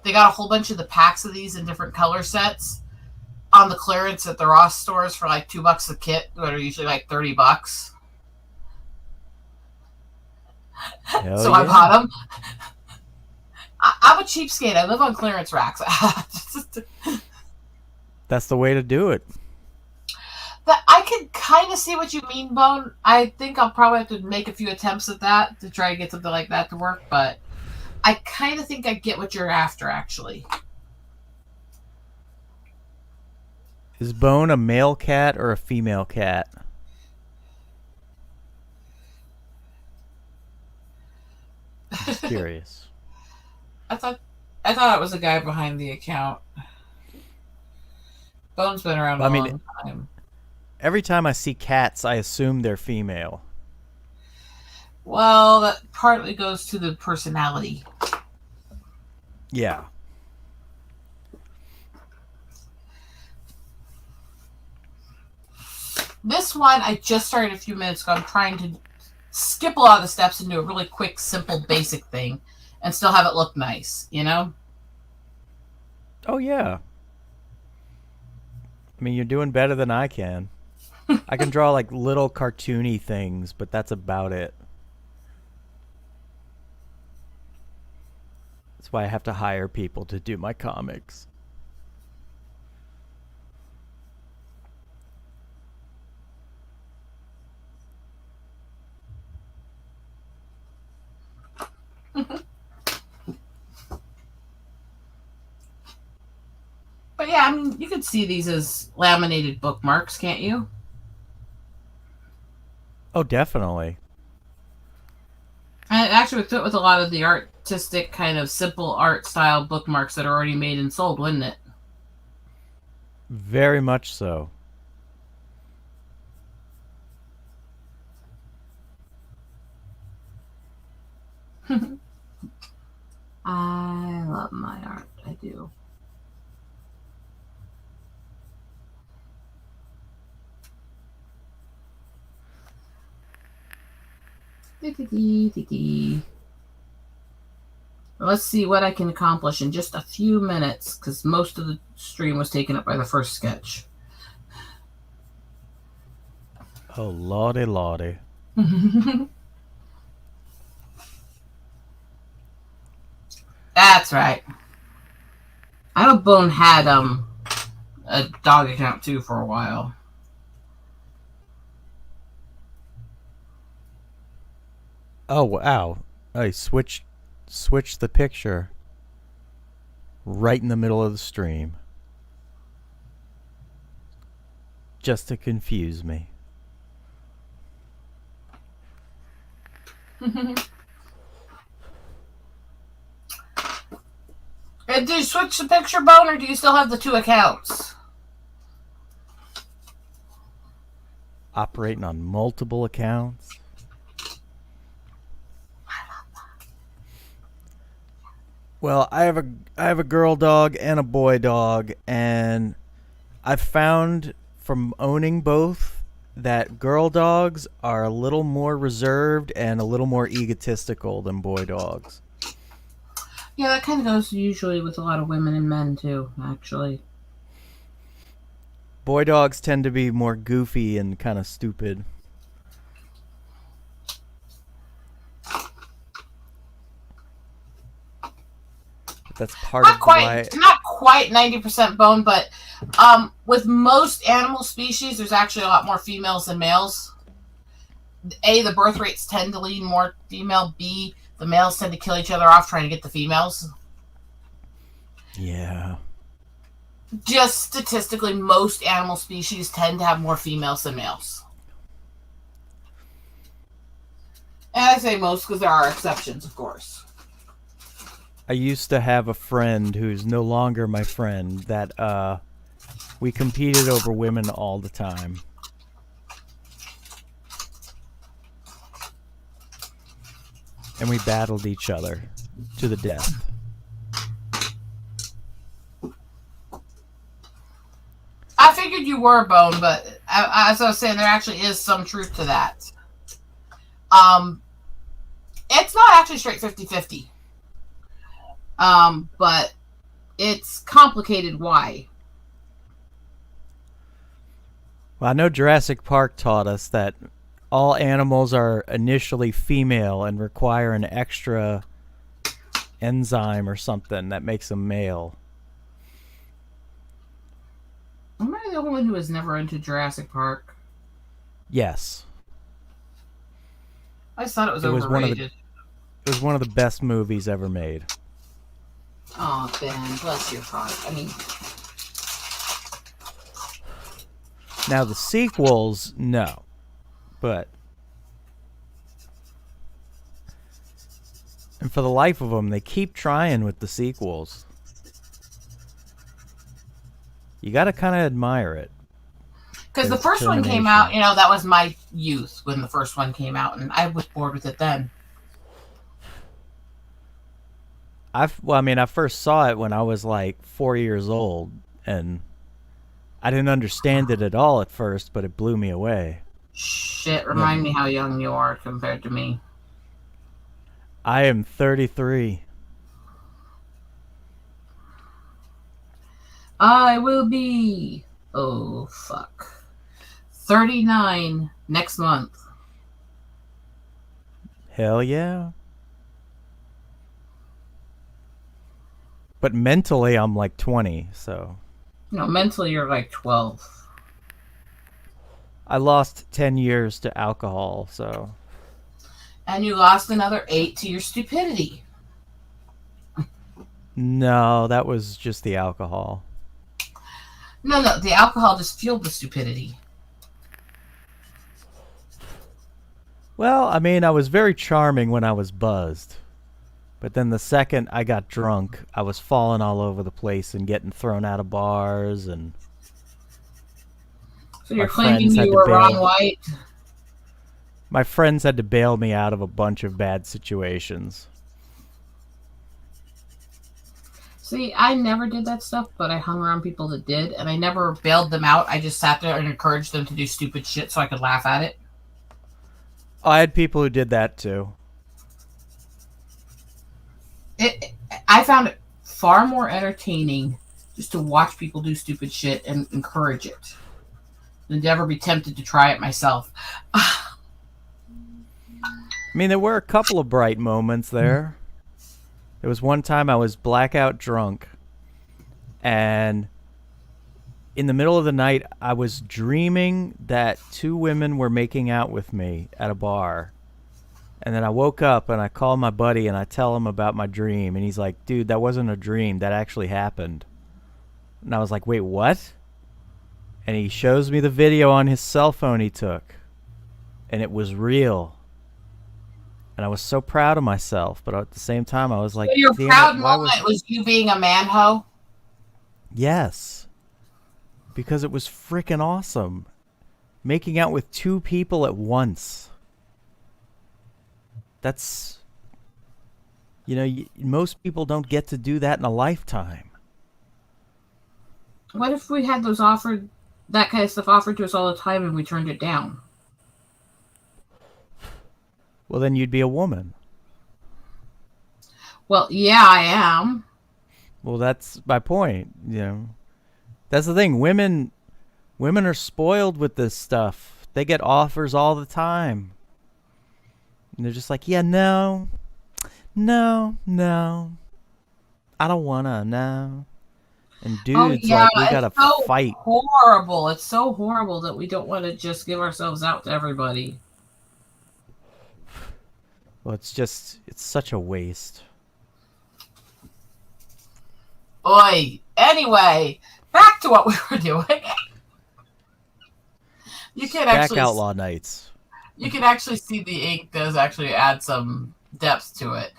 they got a whole bunch of the packs of these in different color sets on the clearance at the Ross stores for like $2 a kit, that are usually like $30. Hell So yeah. I bought them. I'm a cheapskate. I live on clearance racks. That's the way to do it. But I can kind of see what you mean, Bone. I think I'll probably have to make a few attempts at that to try to get something like that to work, but I kind of think I get what you're after, actually. Is Bone a male cat or a female cat? I'm just curious. I thought it was the guy behind the account. Bone's been around a long time. Every time I see cats, I assume they're female. Well, that partly goes to the personality. Yeah. This one I just started a few minutes ago. I'm trying to skip a lot of the steps and do a really quick, simple, basic thing and still have it look nice, you know? Oh, yeah. I mean, you're doing better than I can. I can draw like little cartoony things, but that's about it. That's why I have to hire people to do my comics. But yeah, I mean, you could see these as laminated bookmarks, can't you? Oh, definitely. And it actually would fit with a lot of the artistic kind of simple art style bookmarks that are already made and sold, wouldn't it? Very much so. I love my art. I do. Let's see what I can accomplish in just a few minutes, because most of the stream was taken up by the first sketch. Oh, lordy, lordy. That's right. I know Bone had a dog account too for a while. Oh, wow. I switched the picture right in the middle of the stream. Just to confuse me. Did you switch the picture, Bone, or do you still have the 2 accounts? Operating on multiple accounts. Well, I have a girl dog and a boy dog, and I've found from owning both that girl dogs are a little more reserved and a little more egotistical than boy dogs. Yeah, that kind of goes usually with a lot of women and men too, actually. Boy dogs tend to be more goofy and kind of stupid. That's part Not of quite, not quite 90% bone, but with most animal species, there's actually a lot more females than males. A, the birth rates tend to lean more female. B, the males tend to kill each other off trying to get the females. Yeah. Just statistically, most animal species tend to have more females than males. And I say most because there are exceptions, of course. I used to have a friend who's no longer my friend that we competed over women all the time. And we battled each other to the death. I figured you were Bone, but as I was saying, there actually is some truth to that. It's not actually straight 50-50. But it's complicated why. Well, I know Jurassic Park taught us that all animals are initially female and require an extra enzyme or something that makes them male. Am I the only one who was never into Jurassic Park? Yes. I just thought it was overrated. It was one of the best movies ever made. Oh, Ben, bless your heart. I mean... Now, the sequels, no. But... And for the life of them, they keep trying with the sequels. You gotta kind of admire it. Because the first one came out, you know, that was my youth when the first one came out, and I was bored with it then. I first saw it when I was like 4 years old, and I didn't understand it at all at first, but it blew me away. Shit, remind me how young you are compared to me. I am 33. I will be, oh fuck, 39 next month. Hell yeah. But mentally, I'm like 20, so... No, mentally you're like 12. I lost 10 years to alcohol, so... And you lost another 8 to your stupidity. No, that was just the alcohol. No, the alcohol just fueled the stupidity. Well, I mean, I was very charming when I was buzzed. But then the second I got drunk, I was falling all over the place and getting thrown out of bars, and So you're my claiming friends had you to were Ron bail. White? My friends had to bail me out of a bunch of bad situations. See, I never did that stuff, but I hung around people that did, and I never bailed them out. I just sat there and encouraged them to do stupid shit so I could laugh at it. I had people who did that too. I found it far more entertaining just to watch people do stupid shit and encourage it than to ever be tempted to try it myself. I mean, there were a couple of bright moments there. There was one time I was blackout drunk, and in the middle of the night, I was dreaming that two women were making out with me at a bar. And then I woke up and I called my buddy and I tell him about my dream. And he's like, dude, that wasn't a dream. That actually happened. And I was like, wait, what? And he shows me the video on his cell phone he took. And it was real. And I was so proud of myself. But at the same time, I was like, So your damn proud it, why moment was you being a man-ho? Yes. Because it was freaking awesome. Making out with two people at once. That's, you know, most people don't get to do that in a lifetime. What if we had those offered, that kind of stuff offered to us all the time and we turned it down? Well, then you'd be a woman. Well, yeah, I am. Well, that's my point, you know. That's the thing. Women are spoiled with this stuff. They get offers all the time. And they're just like, yeah, no. I don't wanna, no. And dudes, like, we gotta fight. Horrible. It's so horrible that we don't want to just give ourselves out to everybody. Well, it's such a waste. Oi. Anyway, back to what we were doing. You can actually Back Outlaw Nights. You can actually see the ink does actually add some depth to it.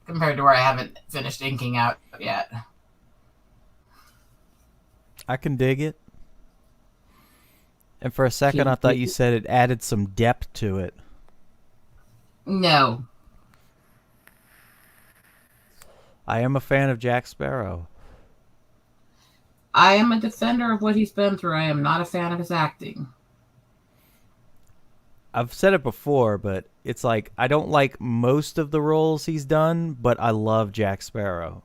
Compared to where I haven't finished inking out yet. I can dig it. And for a second, I thought you said it added some depth to it. No. I am a fan of Jack Sparrow. I am a defender of what he's been through. I am not a fan of his acting. I've said it before, but it's like I don't like most of the roles he's done, but I love Jack Sparrow.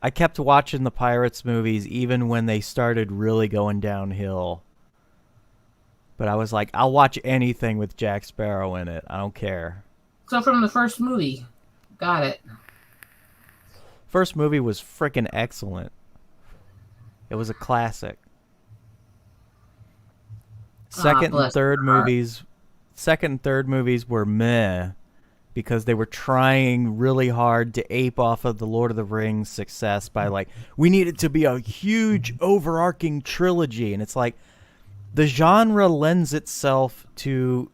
I kept watching the Pirates movies even when they started really going downhill. But I was like, I'll watch anything with Jack Sparrow in it. I don't care. So from the first movie. Got it. First movie was freaking excellent. It was a classic. Second and third movies were meh because they were trying really hard to ape off of the Lord of the Rings success by like, we need it to be a huge overarching trilogy. And it's like, the genre lends itself to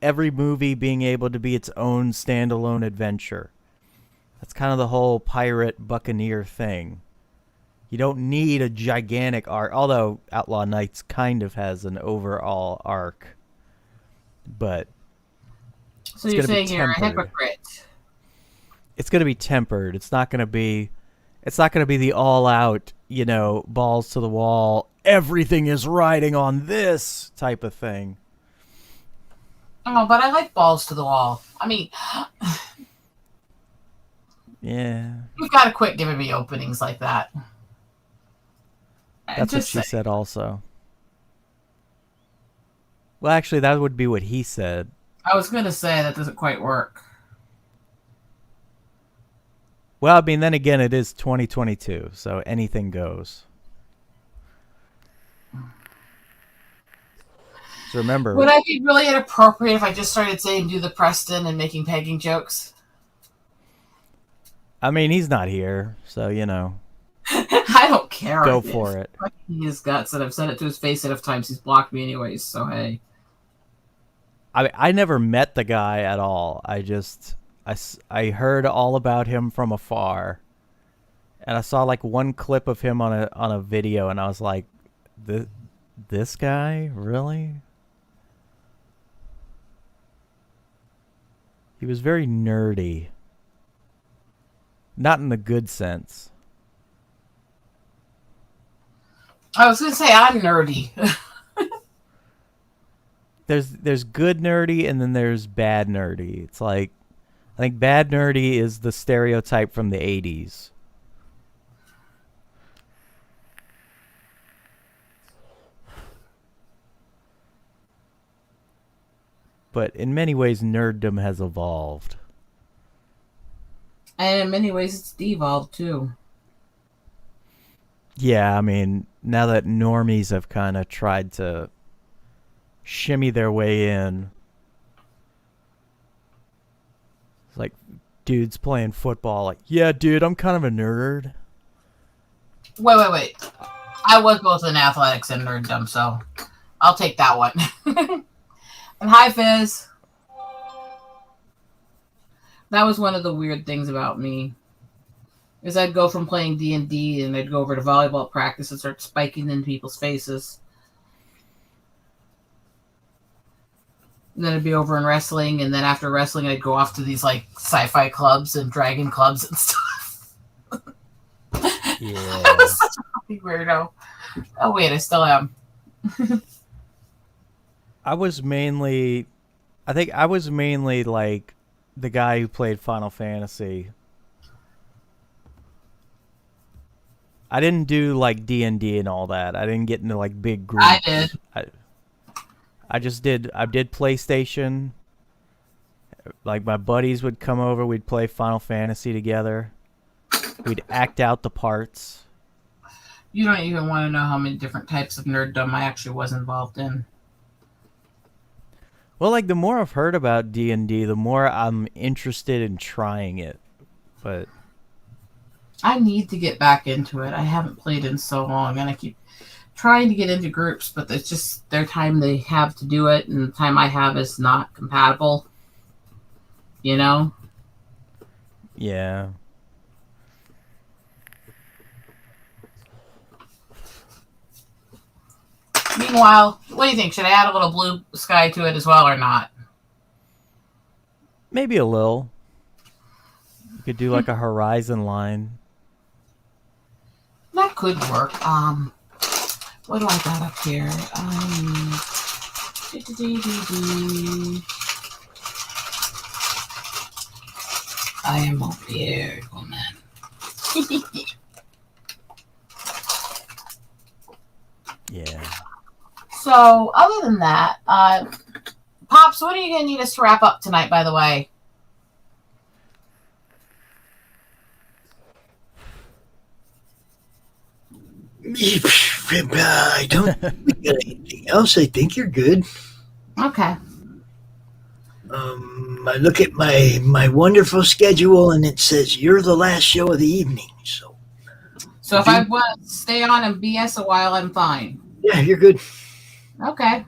every movie being able to be its own standalone adventure. That's kind of the whole pirate buccaneer thing. You don't need a gigantic arc, although Outlaw Nights kind of has an overall arc. But so you're saying you're a hypocrite. It's going to be tempered. It's not going to be the all out, you know, balls to the wall, everything is riding on this type of thing. Oh, but I like balls to the wall. I mean, yeah. You've got to quit giving me openings like that. That's what she said also. Well, actually, that would be what he said. I was going to say that doesn't quite work. Well, I mean, then again, it is 2022, so anything goes. So remember... Would I be really inappropriate if I just started saying do the Preston and making pegging jokes? I mean, he's not here, so, you know... I don't care. Go for it. His guts, and I've said it to his face enough times. He's blocked me anyways, so hey. I never met the guy at all. I heard all about him from afar, and I saw like one clip of him on a video, and I was like, this guy, really? He was very nerdy. Not in the good sense. I was gonna say I'm nerdy. There's good nerdy and then there's bad nerdy. It's like, I think bad nerdy is the stereotype from the 80s. But in many ways, nerddom has evolved. And in many ways, it's devolved too. Yeah, I mean, now that normies have kind of tried to shimmy their way in, it's like dudes playing football. Like, yeah, dude, I'm kind of a nerd. Wait. I was both in athletics and nerddom, so I'll take that one. And hi, Fizz. That was one of the weird things about me. Is I'd go from playing D&D and I'd go over to volleyball practice and start spiking in people's faces. And then I'd be over in wrestling, and then after wrestling I'd go off to these like sci-fi clubs and dragon clubs and stuff. Yeah. I was such a fucking weirdo. Oh wait, I still am. I think I was mainly like the guy who played Final Fantasy. I didn't do like D&D and all that. I didn't get into like big groups. I did. I did PlayStation. Like my buddies would come over, we'd play Final Fantasy together. We'd act out the parts. You don't even want to know how many different types of nerddom I actually was involved in. Well, like the more I've heard about D&D, the more I'm interested in trying it. But I need to get back into it. I haven't played in so long, and I keep trying to get into groups, but it's just their time they have to do it, and the time I have is not compatible. You know? yeah. Meanwhile, what do you think? Should I add a little blue sky to it as well or not? Maybe a little. You could do like a horizon line. That could work. What do I got up here? I am a weird woman. Yeah. So, other than that, Pops, what are you going to need us to wrap up tonight, by the way? I don't think we got anything else. I think you're good. Okay. I look at my wonderful schedule, and it says you're the last show of the evening. So if I want to stay on and BS a while, I'm fine. Yeah, you're good. Okay.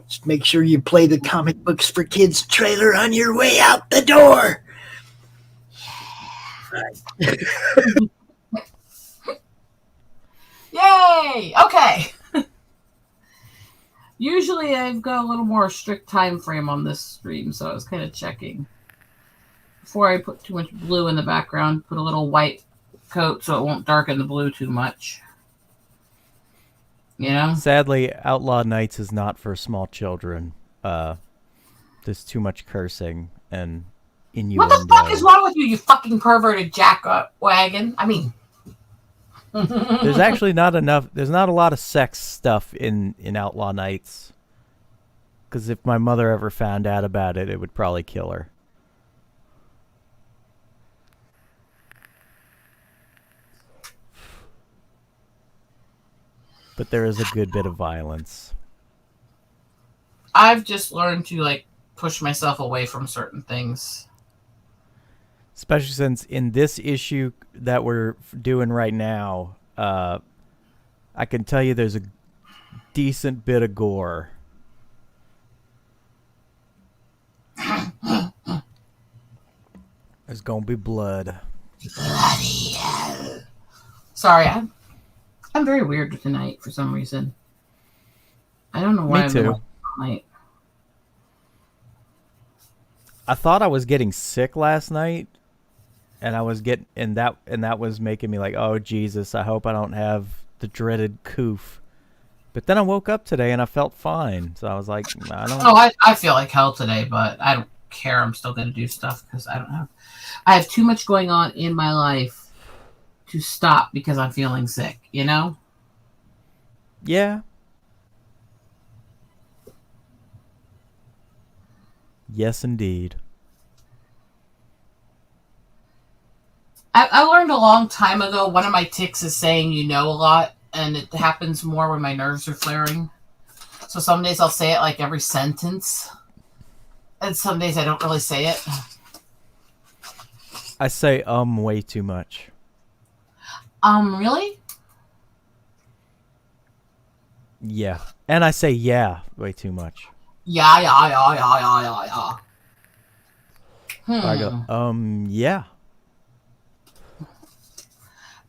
Just make sure you play the comic books for kids trailer on your way out the door. Yay! Okay. Usually I've got a little more strict time frame on this stream, so I was kind of checking. Before I put too much blue in the background, put a little white coat so it won't darken the blue too much. You know? Sadly, Outlaw Nights is not for small children. There's too much cursing and innuendo. What the fuck is wrong with you, you fucking perverted jackwagon? I mean... There's actually not enough. There's not a lot of sex stuff in Outlaw Nights. Because if my mother ever found out about it, it would probably kill her. But there is a good bit of violence. I've just learned to, like, push myself away from certain things. Especially since in this issue that we're doing right now, I can tell you there's a decent bit of gore. There's gonna be blood. Bloody hell. Sorry, I'm very weird tonight for some reason. I don't know why. Me too. Night. I thought I was getting sick last night, and that was making me like, oh Jesus, I hope I don't have the dreaded coof. But then I woke up today and I felt fine, so I was like, I don't. Oh, I feel like hell today, but I don't care. I'm still gonna do stuff because I have too much going on in my life to stop because I'm feeling sick. You know? Yeah. Yes, indeed. I learned a long time ago, one of my tics is saying you know a lot, and it happens more when my nerves are flaring. So some days I'll say it like every sentence, and some days I don't really say it. I say way too much. Really? Yeah. And I say yeah way too much. Yeah. I go, yeah.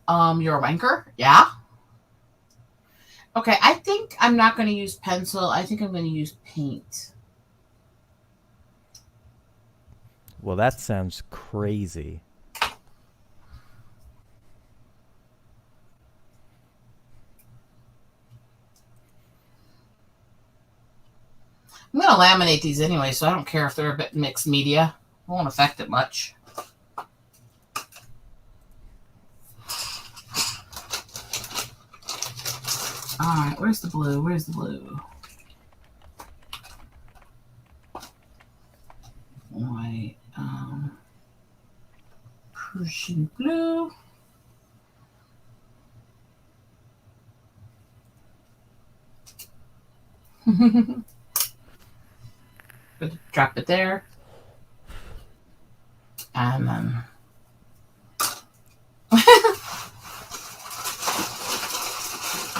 You're a wanker? Yeah. Okay, I think I'm not going to use pencil. I think I'm going to use paint. Well, that sounds crazy. I'm going to laminate these anyway, so I don't care if they're a bit mixed media. It won't affect it much. Alright, where's the blue? Where's the blue? White, Prussian blue. Drop it there. And then...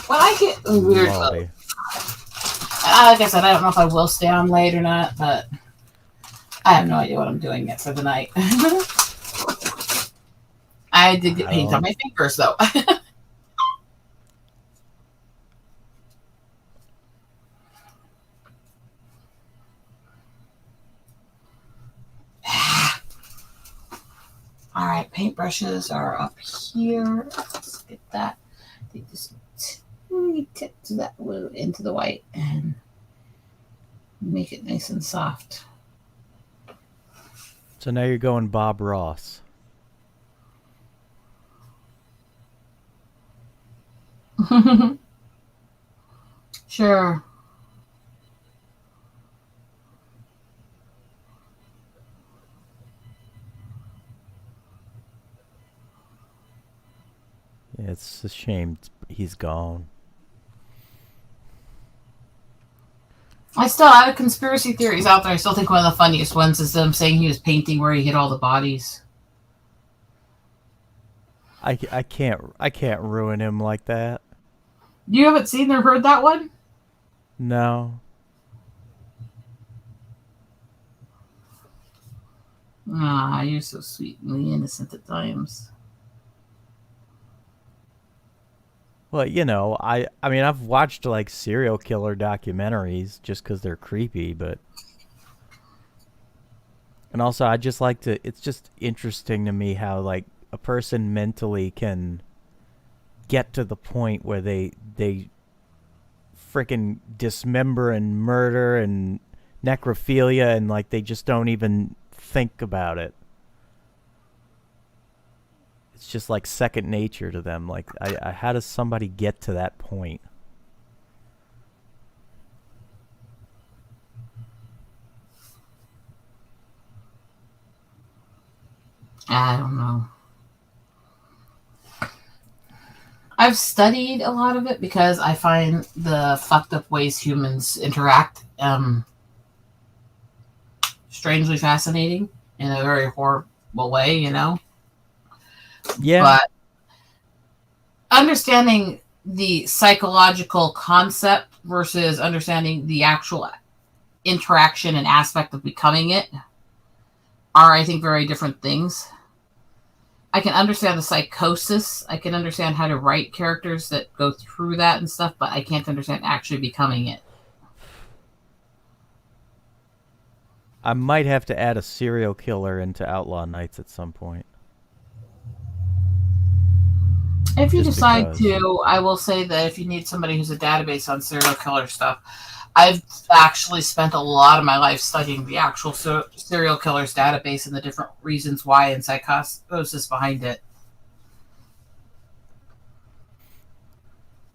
Well, I get weird. Like I said, I don't know if I will stay on late or not, but I have no idea what I'm doing yet for the night. I did get paint on my fingers, though. All right, paintbrushes are up here. Let's get that. They just tip that blue into the white and make it nice and soft. So now you're going Bob Ross. Sure. Yeah, it's a shame he's gone. I still have conspiracy theories out there. I still think one of the funniest ones is them saying he was painting where he hid all the bodies. I can't ruin him like that. You haven't seen or heard that one? No. Ah, you're so sweetly innocent at times. Well, you know, I mean, I've watched like serial killer documentaries just because they're creepy, but... And also, I just like to... It's just interesting to me how, like, a person mentally can get to the point where they freaking dismember and murder and necrophilia and, like, they just don't even think about it. It's just like second nature to them. Like, how does somebody get to that point? I don't know. I've studied a lot of it because I find the fucked up ways humans interact strangely fascinating in a very horrible way, you know? Yeah. But understanding the psychological concept versus understanding the actual interaction and aspect of becoming it are, I think, very different things. I can understand the psychosis. I can understand how to write characters that go through that and stuff, but I can't understand actually becoming it. I might have to add a serial killer into Outlaw Nights at some point. If you Just decide because. to, I will say that if you need somebody who's a database on serial killer stuff, I've actually spent a lot of my life studying the actual serial killer's database and the different reasons why and psychosis behind it.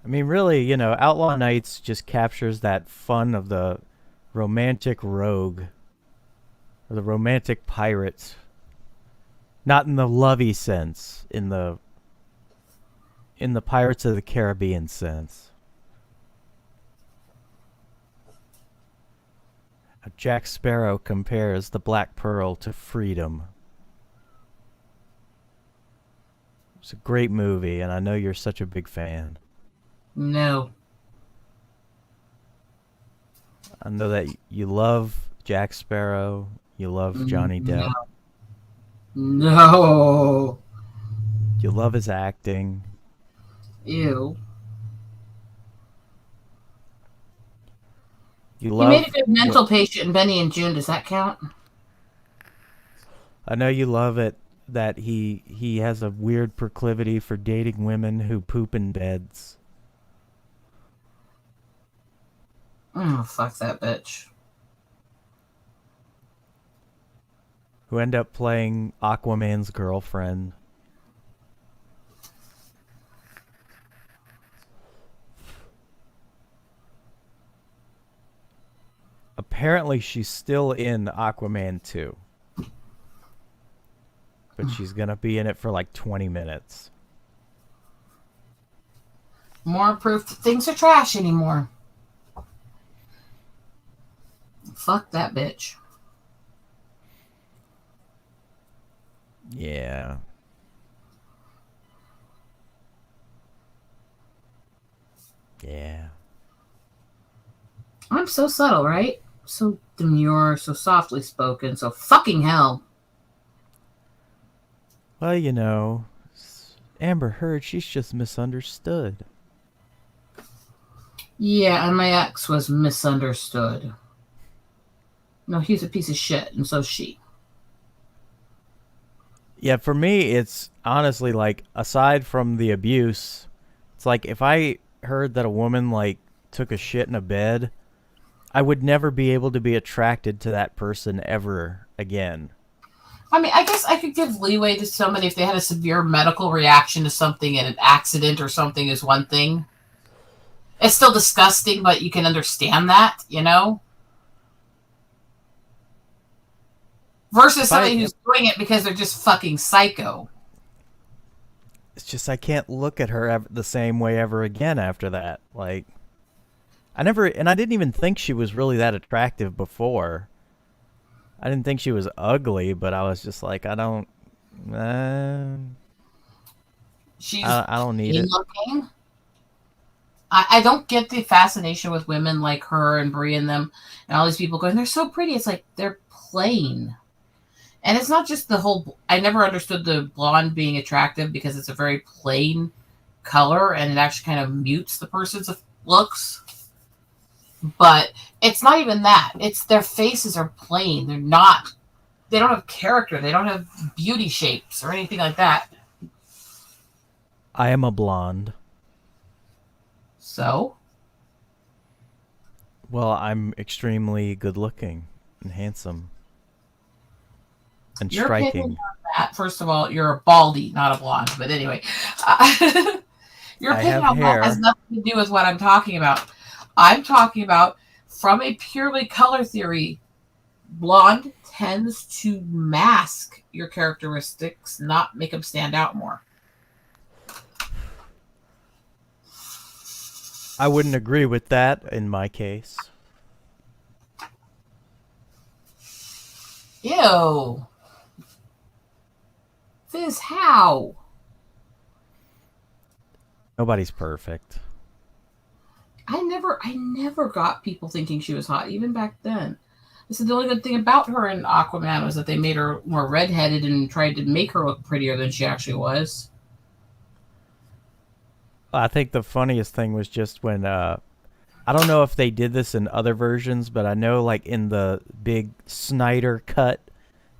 I mean, really, you know, Outlaw Nights just captures that fun of the romantic rogue or the romantic pirate. Not in the lovey sense, in the Pirates of the Caribbean sense. Jack Sparrow compares the Black Pearl to freedom. It's a great movie, and I know you're such a big fan. No. I know that you love Jack Sparrow. You love Johnny Depp. No. You love his acting. Ew. You He love. made a good mental patient in Benny and June. Does that count? I know you love it that he has a weird proclivity for dating women who poop in beds. Oh, fuck that bitch. Who end up playing Aquaman's girlfriend. Apparently she's still in Aquaman 2. But she's gonna be in it for like 20 minutes. More proof that things are trash anymore. Fuck that bitch. Yeah. Yeah. I'm so subtle, right? So demure, so softly spoken, so fucking hell. Well, you know, Amber Heard, she's just misunderstood. Yeah, and my ex was misunderstood. No, he's a piece of shit, and so's she. Yeah, for me, it's honestly like, aside from the abuse, it's like if I heard that a woman like took a shit in a bed, I would never be able to be attracted to that person ever again. I mean, I guess I could give leeway to somebody if they had a severe medical reaction to something and an accident or something is one thing. It's still disgusting, but you can understand that, you know? Versus somebody who's doing it because they're just fucking psycho. It's just I can't look at her the same way ever again after that. Like, I didn't even think she was really that attractive before. I didn't think she was ugly, but I was just like, I don't need it. Looking. I don't get the fascination with women like her and Brie and them and all these people going, they're so pretty. It's like, they're plain. And it's not just the whole, I never understood the blonde being attractive because it's a very plain color and it actually kind of mutes the person's looks. But it's not even that. It's their faces are plain. They don't have character. They don't have beauty shapes or anything like that. I am a blonde. So? Well, I'm extremely good looking and handsome. And Your striking. opinion on that, first of all, you're a baldy, not a blonde. But anyway, your opinion on that has nothing to do with what I'm talking about. I'm talking about from a purely color theory, blonde tends to mask your characteristics, not make them stand out more. I wouldn't agree with that in my case. Ew. Fizz, how? Nobody's perfect. I never got people thinking she was hot, even back then. I said the only good thing about her in Aquaman was that they made her more redheaded and tried to make her look prettier than she actually was. I think the funniest thing was just when I don't know if they did this in other versions, but I know like in the big Snyder cut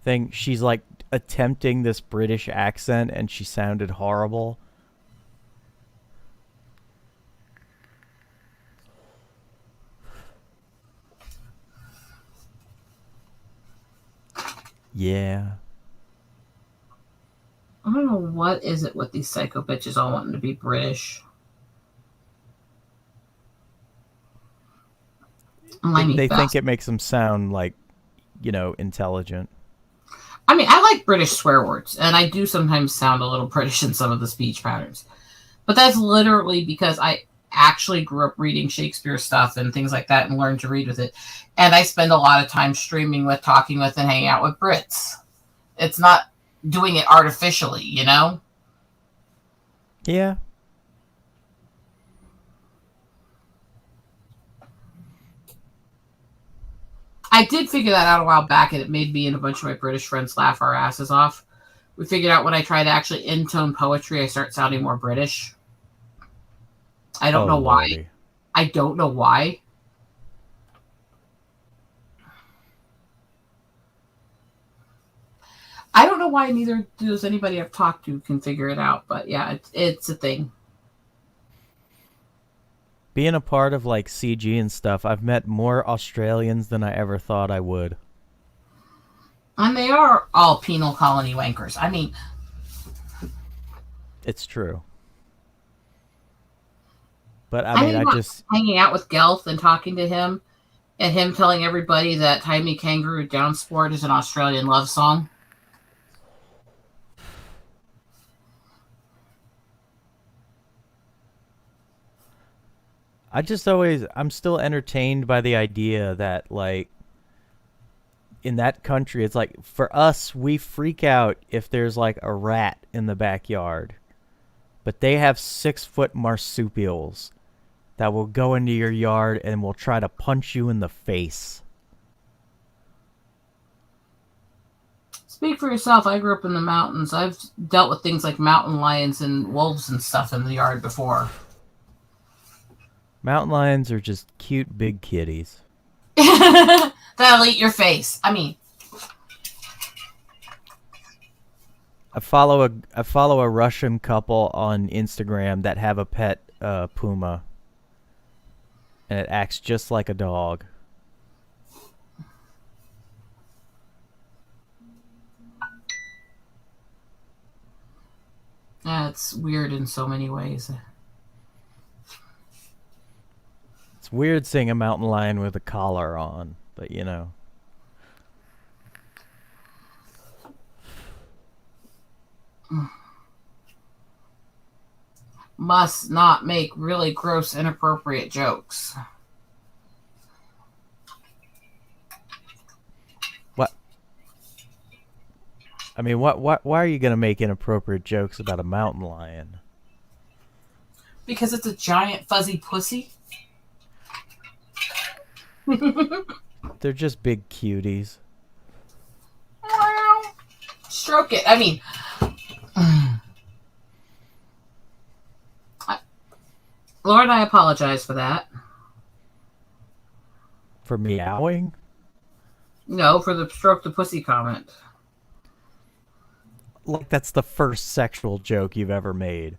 thing, she's like attempting this British accent and she sounded horrible. Yeah. I don't know what is it with these psycho bitches all wanting to be British. They think it makes them sound like, intelligent. I mean, I like British swear words, and I do sometimes sound a little British in some of the speech patterns. But that's literally because I actually grew up reading Shakespeare stuff and things like that and learned to read with it. And I spend a lot of time streaming with, talking with, and hanging out with Brits. It's not doing it artificially, Yeah. I did figure that out a while back, and it made me and a bunch of my British friends laugh our asses off. We figured out when I try to actually intone poetry, I start sounding more British. I don't know why. Lordy. I don't know why. I don't know why neither does anybody I've talked to can figure it out, but yeah, it's a thing. Being a part of like CG and stuff, I've met more Australians than I ever thought I would. And they are all penal colony wankers. I mean, it's true. But I mean, I just hanging out with Gelth and talking to him, and him telling everybody that "Tie Me Kangaroo Down Sport" is an Australian love song. I'm still entertained by the idea that like in that country, it's like for us, we freak out if there's like a rat in the backyard, but they have 6-foot marsupials that will go into your yard and will try to punch you in the face. Speak for yourself. I grew up in the mountains. I've dealt with things like mountain lions and wolves and stuff in the yard before. Mountain lions are just cute big kitties. That'll eat your face. I mean, I follow a Russian couple on Instagram that have a pet puma, and it acts just like a dog. it's weird in so many ways. It's weird seeing a mountain lion with a collar on, but you know. Must not make really gross, inappropriate jokes. What? I mean, why are you going to make inappropriate jokes about a mountain lion? Because it's a giant fuzzy pussy. They're just big cuties. Stroke it. I mean, Lord, I apologize for that. For meowing? No, for the stroke the pussy comment. Like that's the first sexual joke you've ever made.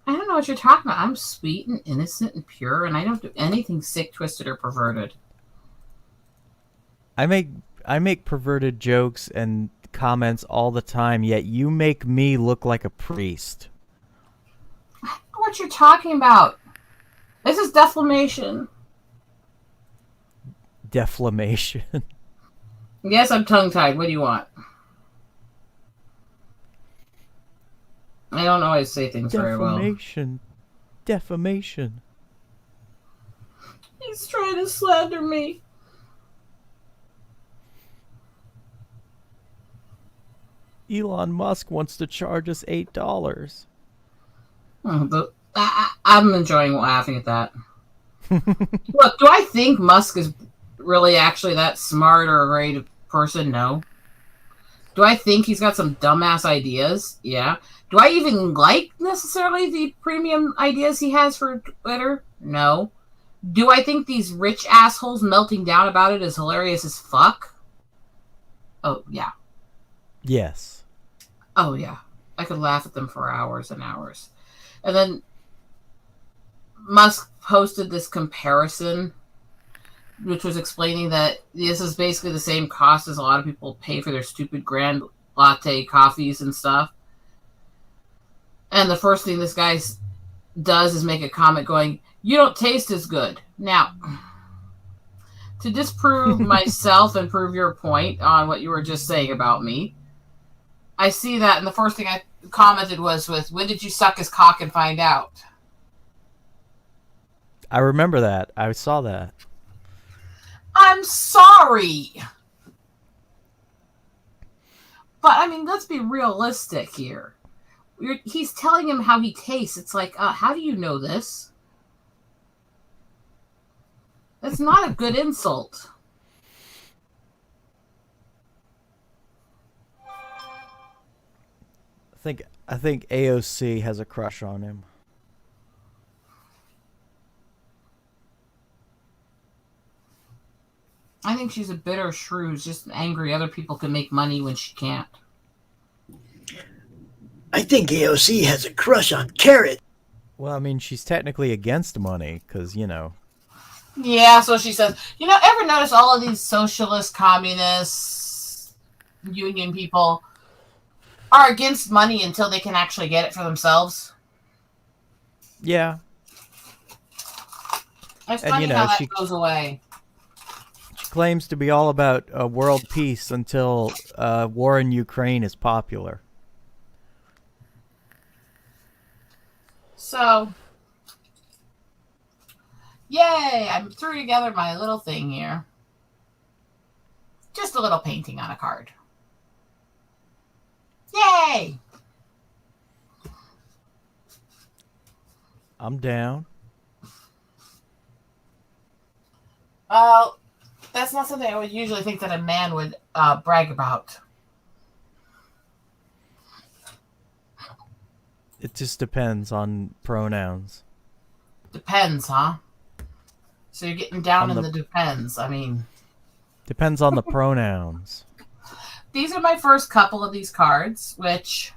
I don't know what you're talking about. I'm sweet and innocent and pure, and I don't do anything sick, twisted, or perverted. I make perverted jokes and comments all the time, yet you make me look like a priest. I don't know what you're talking about. This is defamation. Deflamation. Yes, I'm tongue-tied. What do you want? I don't always say things very well. Defamation. He's trying to slander me. Elon Musk wants to charge us $8. I'm enjoying laughing at that. Look, do I think Musk is really actually that smart or a great person? No. Do I think he's got some dumbass ideas? Yeah. Do I even like necessarily the premium ideas he has for Twitter? No. Do I think these rich assholes melting down about it is hilarious as fuck? Oh, yeah. Yes. Oh, yeah. I could laugh at them for hours and hours. And then Musk posted this comparison, which was explaining that this is basically the same cost as a lot of people pay for their stupid grand latte coffees and stuff. And the first thing this guy does is make a comment going, "You don't taste as good." Now, to disprove myself and prove your point on what you were just saying about me, I see that, and the first thing I commented was with, "When did you suck his cock and find out?" I remember that. I saw that. I'm sorry. But, I mean, let's be realistic here. He's telling him how he tastes. It's like, how do you know this? That's not a good insult. I think AOC has a crush on him. I think she's a bitter shrew, just angry other people can make money when she can't. I think AOC has a crush on Carrot. Well, I mean, she's technically against money because, you know. Yeah, so she says. You know, ever notice all of these socialist, communists, union people are against money until they can actually get it for themselves? Yeah. It's And, funny you know, how that she goes away. claims to be all about world peace until war in Ukraine is popular. So, yay, I threw together my little thing here. Just a little painting on a card. Yay! I'm down. That's not something I would usually think that a man would brag about. It just depends on pronouns. Depends, huh? So you're getting down in the depends. I mean, Depends on the pronouns. these are my first couple of these cards, which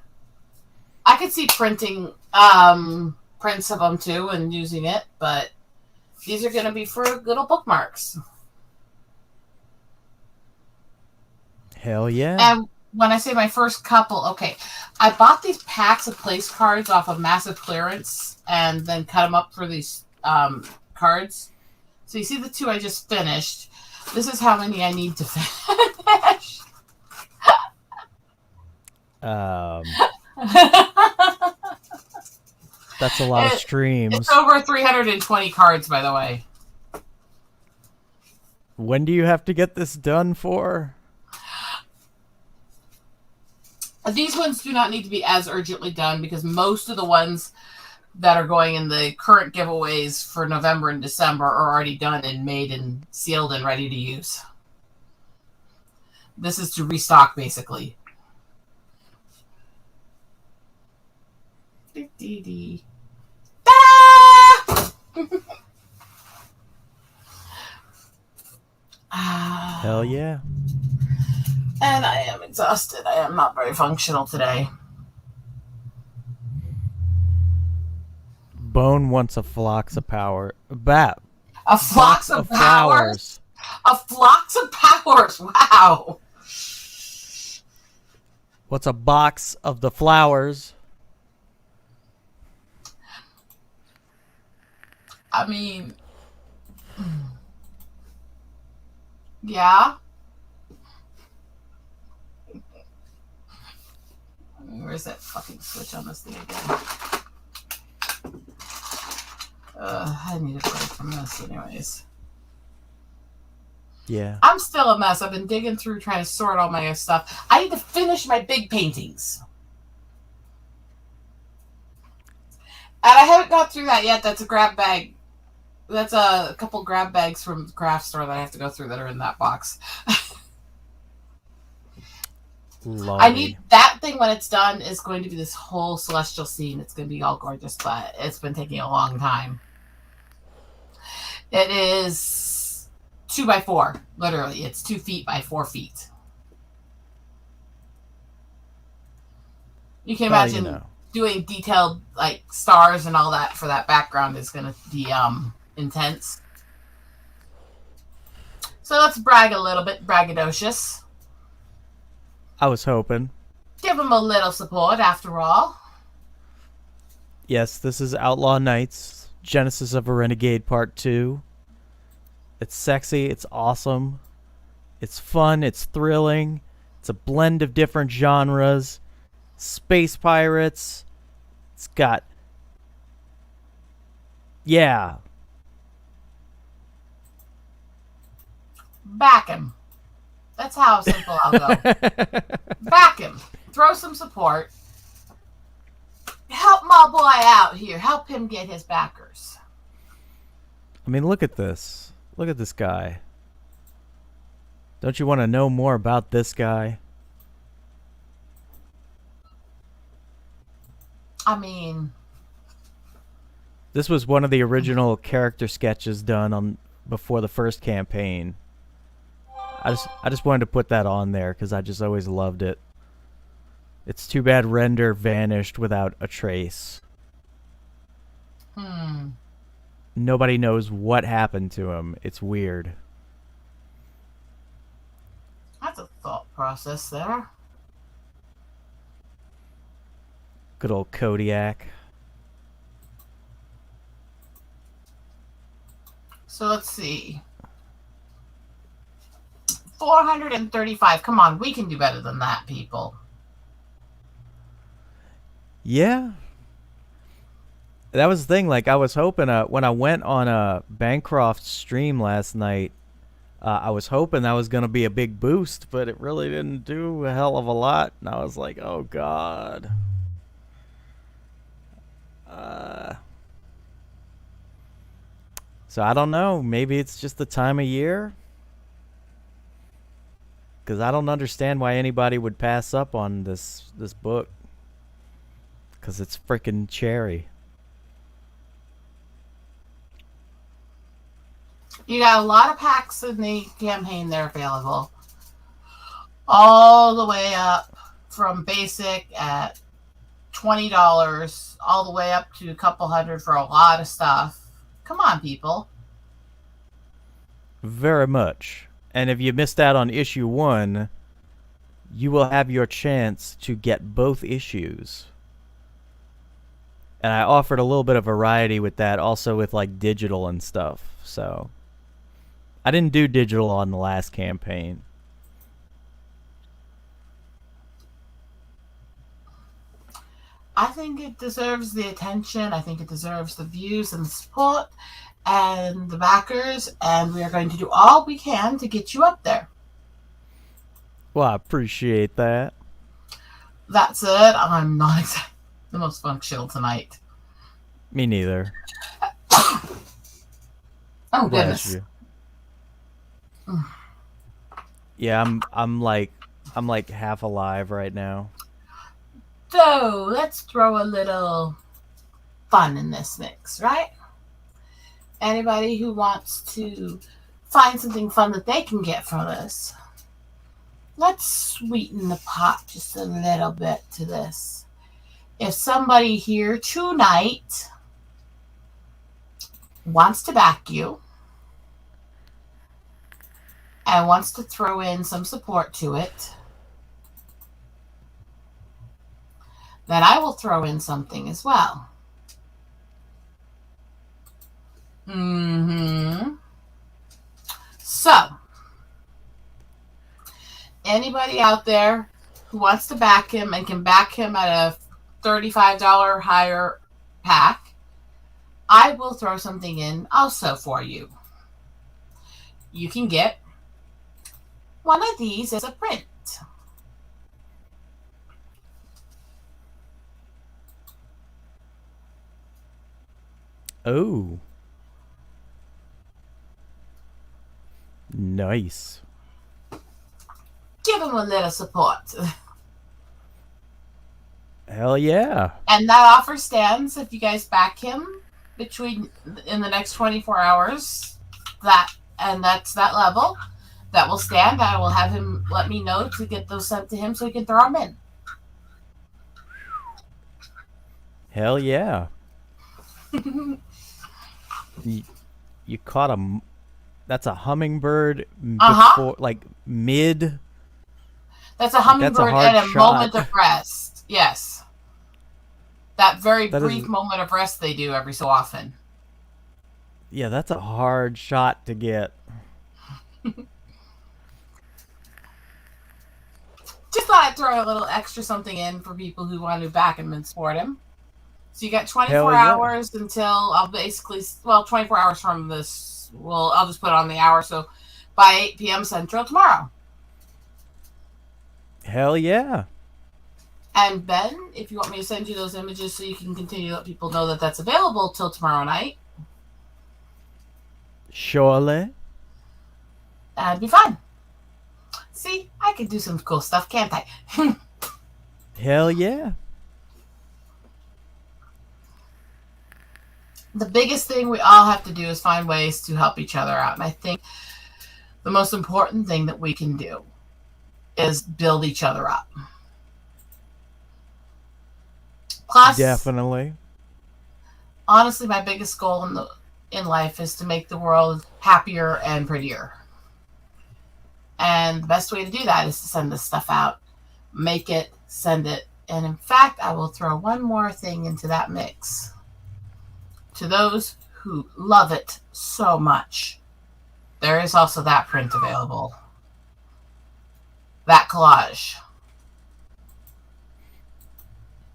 I could see printing prints of them too and using it, but these are going to be for little bookmarks. Hell yeah. And when I say my first couple, okay, I bought these packs of place cards off of massive clearance and then cut them up for these cards. So you see the two I just finished. This is how many I need to finish. That's a lot of streams. It's over 320 cards, by the way. When do you have to get this done for? These ones do not need to be as urgently done because most of the ones that are going in the current giveaways for November and December are already done and made and sealed and ready to use. This is to restock, basically. Hell yeah. And I am exhausted. I am not very functional today. Bone wants a phlox of power. A flocks of flowers. powers. A flocks of powers. Wow. What's a box of the flowers? I mean, yeah. Where's that fucking switch on this thing again? I need a break from this anyways. Yeah. I'm still a mess. I've been digging through trying to sort all my stuff. I need to finish my big paintings. And I haven't got through that yet. That's a grab bag That's a couple grab bags from the craft store that I have to go through that are in that box. I need that thing when it's done is going to be this whole celestial scene. It's going to be all gorgeous, but it's been taking a long time. It is 2x4, literally. It's 2 feet by 4 feet. You can imagine doing detailed like stars and all that for that background is going to be intense. So let's brag a little bit, braggadocious. I was hoping. Give them a little support, after all. Yes, this is Outlaw Knights, Genesis of a Renegade Part 2. It's sexy, it's awesome, it's fun, it's thrilling, it's a blend of different genres, space pirates, it's got... Yeah. Back him. That's how simple I'll go. Back him. Throw some support. Help my boy out here. Help him get his backers. I mean, look at this. Look at this guy. Don't you want to know more about this guy? I mean... This was one of the original character sketches done on before the first campaign. I just wanted to put that on there because I just always loved it. It's too bad Render vanished without a trace. Nobody knows what happened to him. It's weird. That's a thought process there. Good old Kodiak. So let's see. 435. Come on, we can do better than that, people. Yeah. That was the thing. Like, I was hoping when I went on Bancroft's stream last night, I was hoping that was going to be a big boost, but it really didn't do a hell of a lot. And I was like, oh, God. So I don't know. Maybe it's just the time of year. Because I don't understand why anybody would pass up on this book. Because it's freaking cherry. You got a lot of packs in the campaign there available. All the way up from basic at $20 all the way up to a couple hundred for a lot of stuff. Come on, people. Very much. And if you missed out on issue 1, you will have your chance to get both issues. And I offered a little bit of variety with that, also with like digital and stuff. So I didn't do digital on the last campaign. I think it deserves the attention. I think it deserves the views and the support and the backers. And we are going to do all we can to get you up there. Well, I appreciate that. That said, I'm not exactly the most functional tonight. Me neither. Oh, Bless goodness. you. Yeah, I'm like half alive right now. So let's throw a little fun in this mix, right? Anybody who wants to find something fun that they can get from this, let's sweeten the pot just a little bit to this. If somebody here tonight wants to back you and wants to throw in some support to it, then I will throw in something as well. So, anybody out there who wants to back him and can back him at a $35 higher pack, I will throw something in also for you. You can get one of these as a print. Oh. Nice. Give him a little support. Hell yeah. And that offer stands if you guys back him in the next 24 hours. That's that level. That will stand. I will have him let me know to get those sent to him so he can throw them in. Hell yeah. You caught a... That's a hummingbird before, like, mid... That's a hummingbird at a moment of rest. Yes. That very brief moment of rest they do every so often. Yeah, that's a hard shot to get. Just thought I'd throw a little extra something in for people who want to back him and support him. So you got 24 hours until I'll 24 hours from this. Well, I'll just put on the hour. So by 8 p.m. Central tomorrow. Hell yeah. And Ben, if you want me to send you those images so you can continue to let people know that that's available till tomorrow night. Surely. That'd be fun. See, I could do some cool stuff, can't I? Hell yeah. The biggest thing we all have to do is find ways to help each other out. And I think the most important thing that we can do is build each other up. Plus, definitely. Honestly, my biggest goal in life is to make the world happier and prettier. And the best way to do that is to send this stuff out, make it, send it. And in fact, I will throw one more thing into that mix. To those who love it so much, there is also that print available. That collage.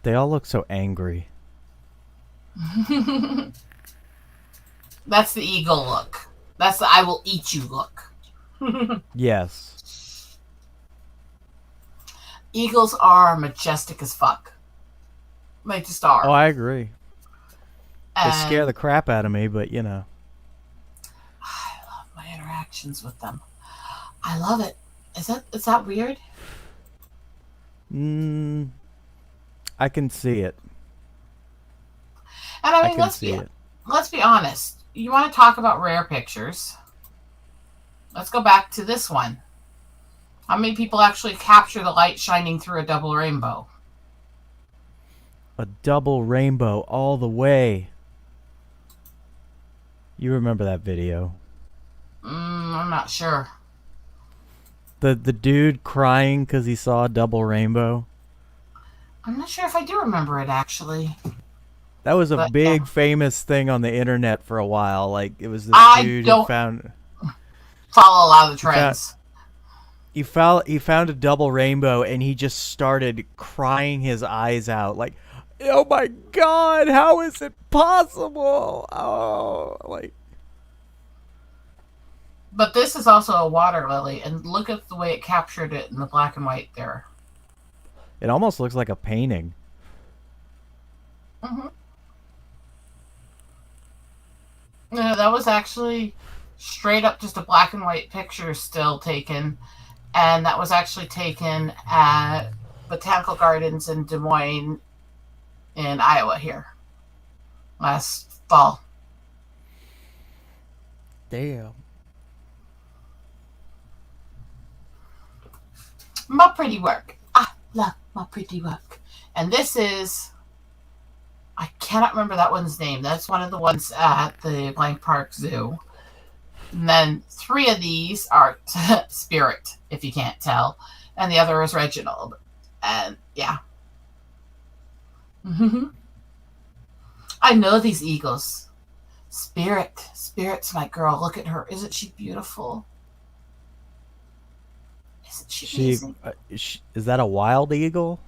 They all look so angry. That's the eagle look. That's the I will eat you look. Yes. Eagles are majestic as fuck. They just are. Oh, I agree. They scare the crap out of me, but you know. I love my interactions with them. I love it. Is that weird? I can see it. And I mean, let's be honest. You want to talk about rare pictures? Let's go back to this one. How many people actually capture the light shining through a double rainbow? A double rainbow all the way. You remember that video? I'm not sure. The dude crying because he saw a double rainbow? I'm not sure if I do remember it, actually. That was a big famous thing on the internet for a while. Like, it was this dude who found... follow a lot of the trends. He found a double rainbow and he just started crying his eyes out. Like, oh my God, how is it possible? Oh, like... But this is also a water lily, and look at the way it captured it in the black and white there. It almost looks like a painting. Mm-hmm. No, that was actually straight up just a black and white picture still taken, and that was actually taken at Botanical Gardens in Des Moines in Iowa here last fall. Damn. My pretty work. I love my pretty work. And this is, I cannot remember that one's name. That's one of the ones at the Blank Park Zoo. And then 3 of these are Spirit, if you can't tell. And the other is Reginald. And yeah. I know these eagles. Spirit's my girl. Look at her. Isn't she beautiful? Isn't she amazing? Is that a wild eagle?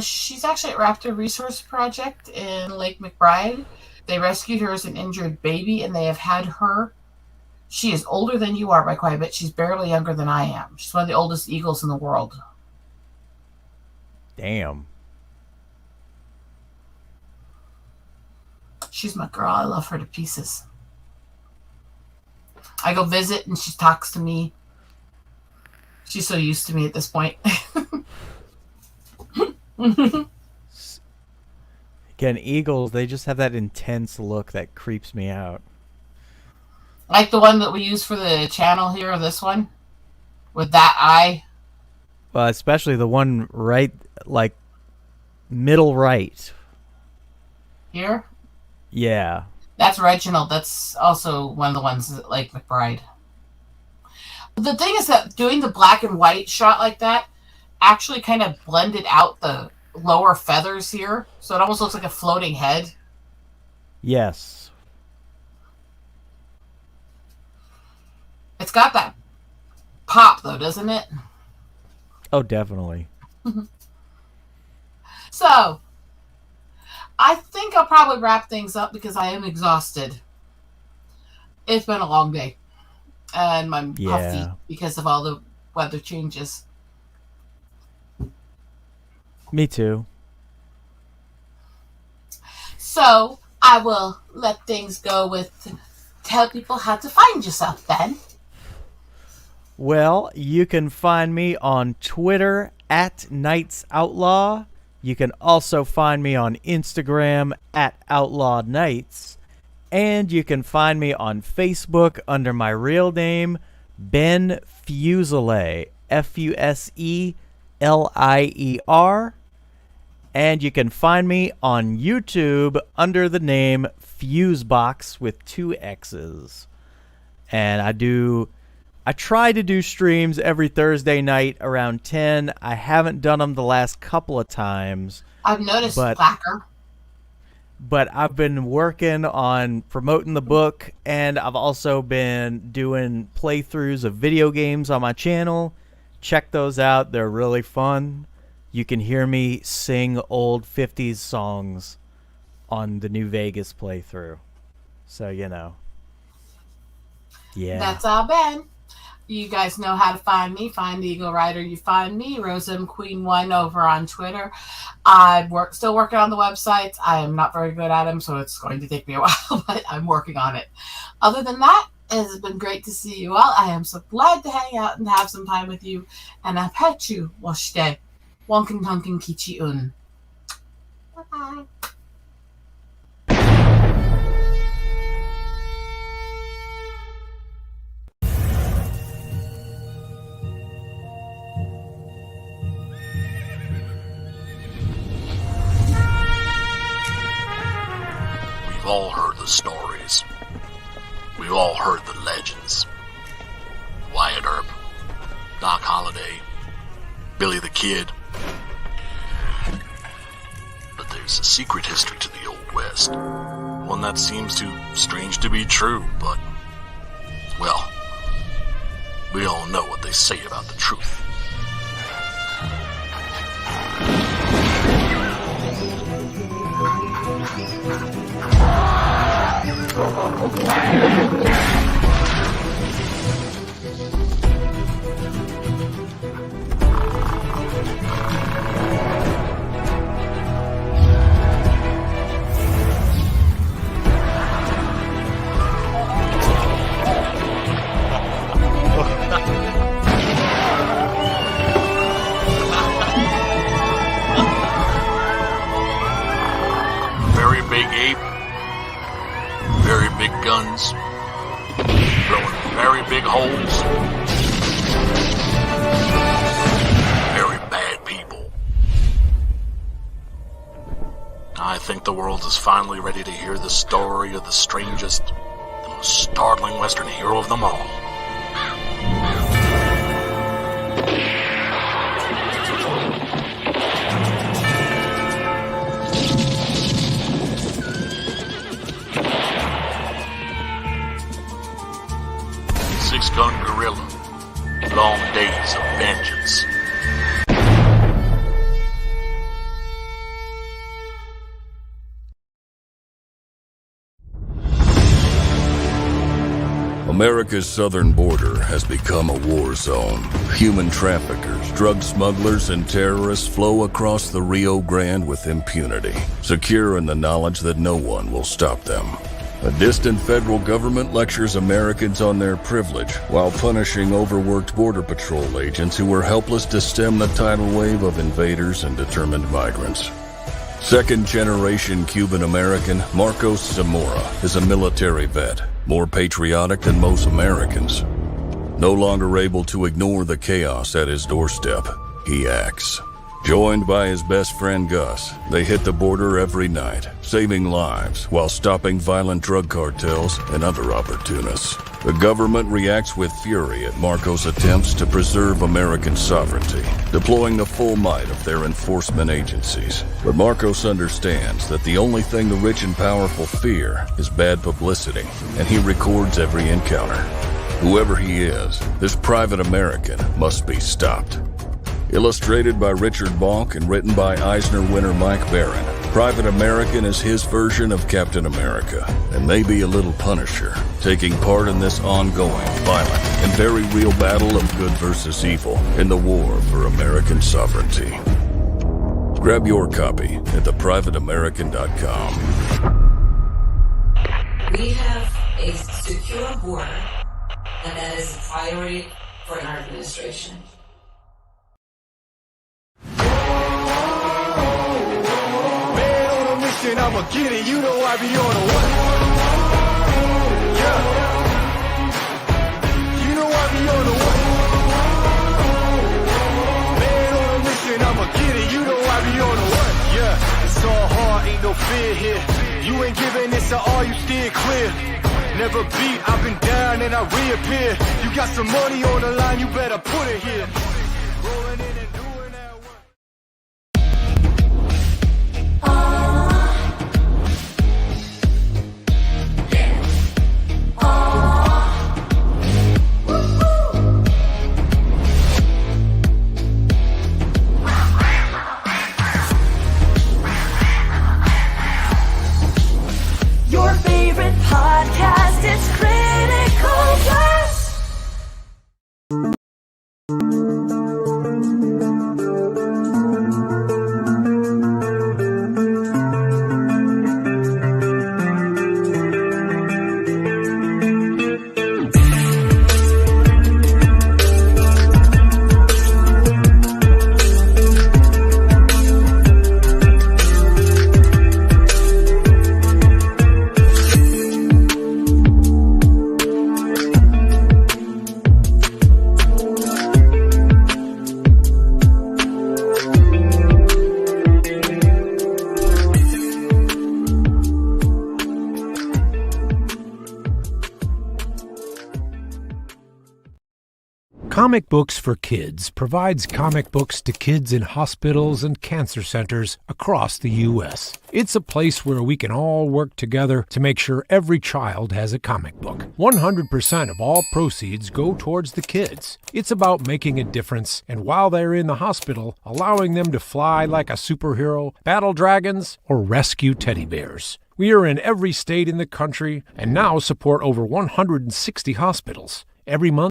She's actually at Raptor Resource Project in Lake McBride. They rescued her as an injured baby, and they have had her. She is older than you are by quite a bit. She's barely younger than I am. She's one of the oldest eagles in the world. Damn. She's my girl. I love her to pieces. I go visit and she talks to me. She's so used to me at this point. Again, eagles, they just have that intense look that creeps me out. Like the one that we use for the channel here, this one. With that eye. Well, especially the one right, like, middle right. Here? Yeah. That's Reginald. That's also one of the ones that like McBride. The thing is that doing the black and white shot like that actually kind of blended out the lower feathers here. So it almost looks like a floating head. Yes. It's got that pop, though, doesn't it? Oh, definitely. So, I think I'll probably wrap things up because I am exhausted. It's been a long day. And I'm puffy because of all the weather changes. Me too. So, I will let things go with tell people how to find yourself, Ben. Well, you can find me on Twitter at Knights Outlaw. You can also find me on Instagram at Outlaw Knights. And you can find me on Facebook under my real name, Ben Fuselier, Fuselier. And you can find me on YouTube under the name Fusebox with 2 X's. And I try to do streams every Thursday night around 10. I haven't done them the last couple of times. I've noticed, Clacker. But I've been working on promoting the book, and I've also been doing playthroughs of video games on my channel. Check those out. They're really fun. You can hear me sing old 50s songs on the New Vegas playthrough. So, you know. Yeah. That's all, Ben. You guys know how to find me. Find the Eagle Rider. You find me, Rosem Queen 1 over on Twitter. I'm still working on the websites. I am not very good at them, so it's going to take me a while, but I'm working on it. Other than that, it has been great to see you all. I am so glad to hang out and have some time with you. And I pet you, washte. Wonkin tonkin kichi un. Bye-bye. We've all heard the stories. We've all heard the legends. Wyatt Earp, Doc Holliday, Billy the Kid. But there's a secret history to the Old West. One that seems too strange to be true, but, well, we all know what they say about the truth. Very big ape, very big guns, throwing very big holes, very bad people. I think the world is finally ready to hear the story of the strangest, the most startling Western hero of them all. Six-gun gorilla, long days of vengeance. America's southern border has become a war zone. Human traffickers, drug smugglers, and terrorists flow across the Rio Grande with impunity, secure in the knowledge that no one will stop them. A distant federal government lectures Americans on their privilege while punishing overworked Border Patrol agents who were helpless to stem the tidal wave of invaders and determined migrants. Second-generation Cuban-American Marcos Zamora is a military vet, more patriotic than most Americans. No longer able to ignore the chaos at his doorstep, he acts. Joined by his best friend Gus, they hit the border every night, saving lives while stopping violent drug cartels and other opportunists. The government reacts with fury at Marcos' attempts to preserve American sovereignty, deploying the full might of their enforcement agencies. But Marcos understands that the only thing the rich and powerful fear is bad publicity, and he records every encounter. Whoever he is, this private American must be stopped. Illustrated by Richard Bonk and written by Eisner winner Mike Barron, Private American is his version of Captain America, and maybe a little Punisher, taking part in this ongoing, violent, and very real battle of good versus evil in the war for American sovereignty. Grab your copy at theprivateamerican.com. We have a secure border, and that is a priority for our administration. I'ma get it, you know I be on a what? Yeah. You know I be on a what? Man on a mission, I'ma get it, you know I be on a what? Yeah, it's all hard, ain't no fear here. You ain't giving this at all, you steer clear. Never beat, I've been down and I reappear. You got some money on the line, you better put it here. Rolling in and doing that work. Podcast is Critical Mass. Comic Books for Kids provides comic books to kids in hospitals and cancer centers across the U.S. It's a place where we can all work together to make sure every child has a comic book. 100% of all proceeds go towards the kids. It's about making a difference, and while they're in the hospital, allowing them to fly like a superhero, battle dragons, or rescue teddy bears. We are in every state in the country and now support over 160 hospitals. Every month,